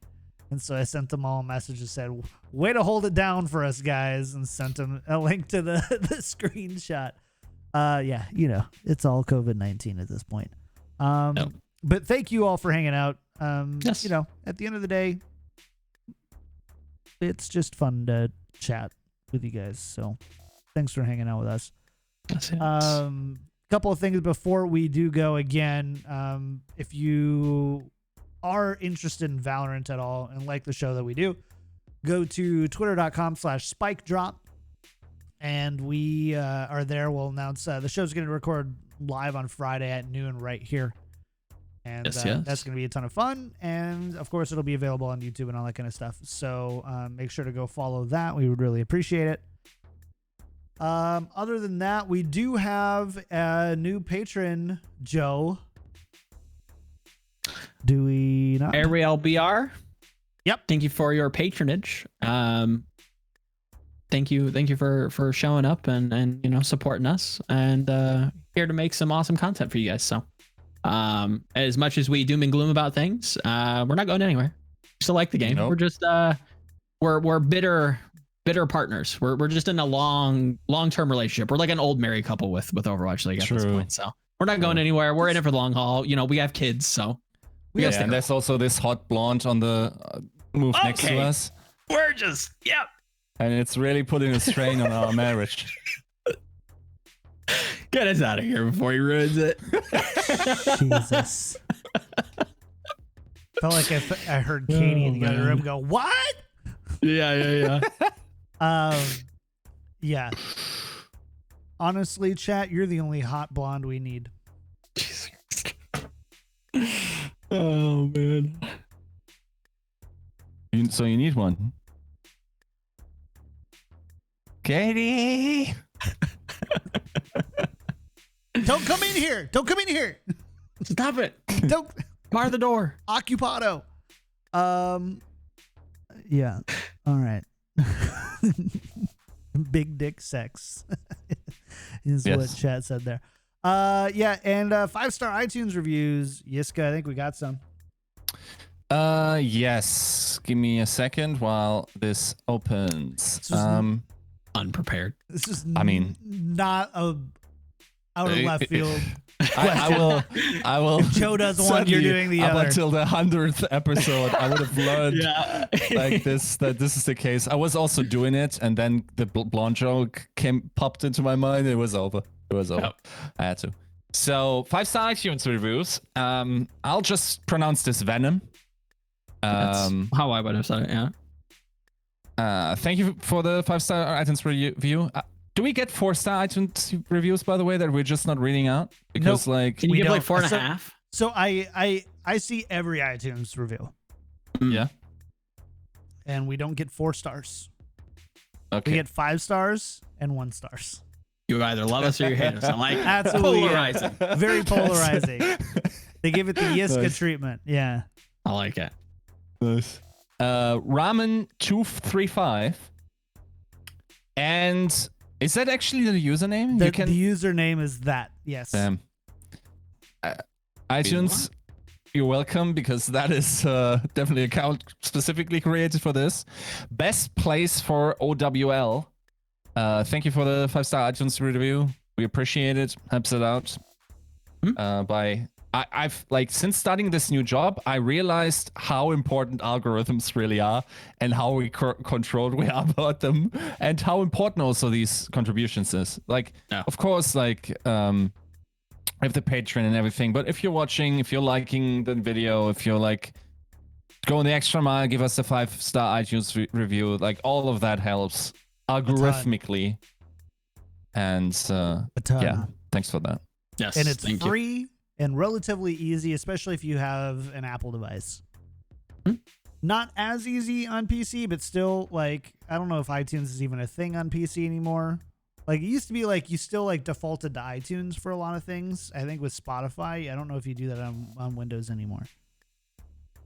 And so I sent them all a message that said, way to hold it down for us, guys, and sent them a link to the screenshot. Yeah, you know, it's all COVID-19 at this point. But thank you all for hanging out. Yes. You know, at the end of the day, it's just fun to chat with you guys. So thanks for hanging out with us. Couple of things before we do go again. If you are interested in Valorant at all and like the show that we do, go to twitter.com/spikedrop. And we are there. We'll announce the show's going to record live on Friday at noon right here. And that's going to be a ton of fun. And, of course, it'll be available on YouTube and all that kind of stuff. So make sure to go follow that. We would really appreciate it. Other than that, we do have a new patron, Joe. Do we not? Ariel BR. Yep. Thank you for your patronage. Thank you for showing up and you know, supporting us, and here to make some awesome content for you guys. So as much as we doom and gloom about things, we're not going anywhere. We still like the game. Nope. We're just we're bitter partners. We're just in a long-term relationship. We're like an old married couple with Overwatch League at this point. So we're not going anywhere. We're in it for the long haul. You know, we have kids, so and there's also this hot blonde on the move next to us. We're just and it's really putting a strain on our marriage. Get us out of here before he ruins it. Jesus. Felt like I heard Katie in the other room go, what? Yeah. Yeah. Honestly, chat, you're the only hot blonde we need. Oh, man. So you need one. Katie! Don't come in here. Don't come in here. Stop it. Don't bar the door. Occupado. Yeah. All right. Big dick sex is what chat said there. Yeah, and 5-star iTunes reviews. Yiska, I think we got some. Yes. Give me a second while this opens. Unprepared. This is not a out of left field. I will. If Joe does one, you're doing the other. Up until the 100th episode, I would have learned like this that this is the case. I was also doing it, and then the blonde joke popped into my mind. It was over. I had to. So 5-star iTunes reviews. I'll just pronounce this Venom. That's how I would have said it. Yeah. Thank you for the 5-star iTunes review. Do we get 4-star iTunes reviews, by the way, that we're just not reading out? Because can you give like 4.5? So I see every iTunes review. Yeah. And we don't get 4 stars. Okay. We get 5 stars and 1 stars. You either love us or you hate us. I like absolutely polarizing. Very polarizing. They give it the Yiska treatment. Yeah. I like it. Nice. Ramen 235. And is that actually the username? The username is that. Yes. iTunes, you're welcome, because that is definitely an account specifically created for this. Best place for OWL. Thank you for the 5-star iTunes review. We appreciate it. Helps it out. I've like, since starting this new job, I realized how important algorithms really are, and how we controlled we are about them, and how important also these contributions is. Like, of course, like we have the Patreon and everything, but if you're watching, if you're liking the video, if you're like going the extra mile, give us a 5-star iTunes review, like all of that helps algorithmically. And yeah, thanks for that. Yes, and it's free and relatively easy, especially if you have an Apple device. Not as easy on PC, but still, like, I don't know if iTunes is even a thing on PC anymore. Like, it used to be like you still like defaulted to iTunes for a lot of things. I think with Spotify, I don't know if you do that on Windows anymore.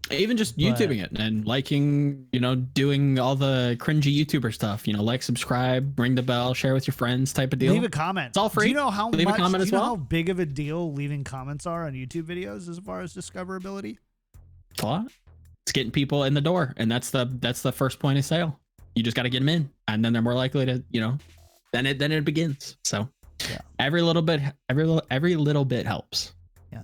Even just YouTubing it and liking, doing all the cringy YouTuber stuff, like, subscribe, ring the bell, share with your friends type of deal. Leave a comment. It's all free. Do you know how Leave a comment as well. How big of a deal leaving comments are on YouTube videos as far as discoverability? It's a lot. It's getting people in the door, and that's the first point of sale. You just got to get them in, and then they're more likely to, then it begins. So every little bit helps. Yeah.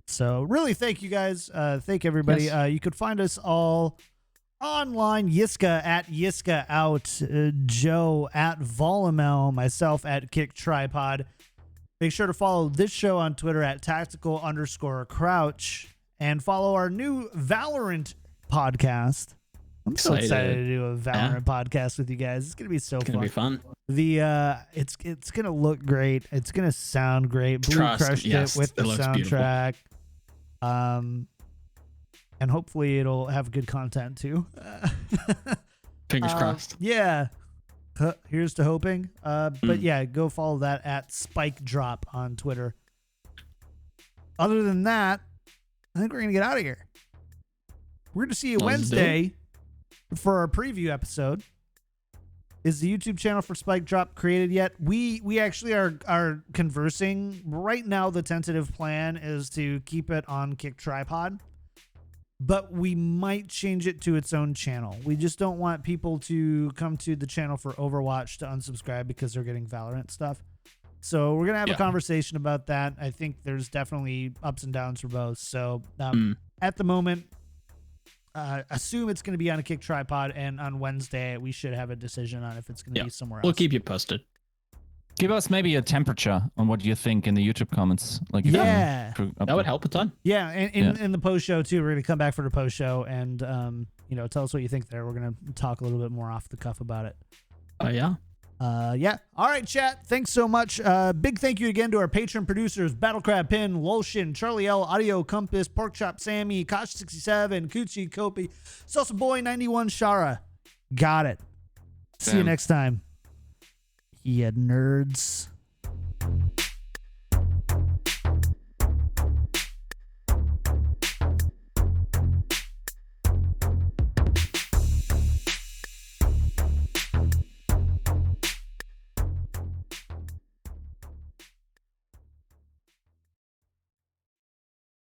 So really, thank you guys. Thank everybody. Yes. You could find us all online. Yiska at Yiska Out, Joe at Volamel, myself at KickedTripod. Make sure to follow this show on Twitter at tactical_crouch, and follow our new Valorant podcast. I'm so excited to do a Valorant podcast with you guys. It's gonna be so fun. It's gonna be fun. It's gonna look great. It's gonna sound great. Blue crushed it with the soundtrack. Beautiful. And hopefully it'll have good content too. Fingers crossed. Yeah. Here's to hoping. But yeah, go follow that at Spike Drop on Twitter. Other than that, I think we're gonna get out of here. We're gonna see you Wednesday for our preview episode. Is the YouTube channel for Spike Drop created yet? We actually are conversing right now. The tentative plan is to keep it on KickedTripod, but we might change it to its own channel. We just don't want people to come to the channel for Overwatch to unsubscribe because they're getting Valorant stuff. So we're gonna have a conversation about that. I think there's definitely ups and downs for both. So at the moment, assume it's going to be on a KickedTripod, and on Wednesday we should have a decision on if it's going to be somewhere else. We'll keep you posted. Give us maybe a temperature on what you think in the YouTube comments. Like, that would help a ton. Yeah, and in the post show too. We're going to come back for the post show and tell us what you think there. We're going to talk a little bit more off the cuff about it. Yeah. All right, chat. Thanks so much. Big thank you again to our patron producers: Battlecrab Pin, Lolshin, Charlie L, Audio Compass, Porkchop Sammy, Kosh67, Coochie Kopi, Salsa Boy 91, Shara. Got it. See you next time. Yeah, nerds.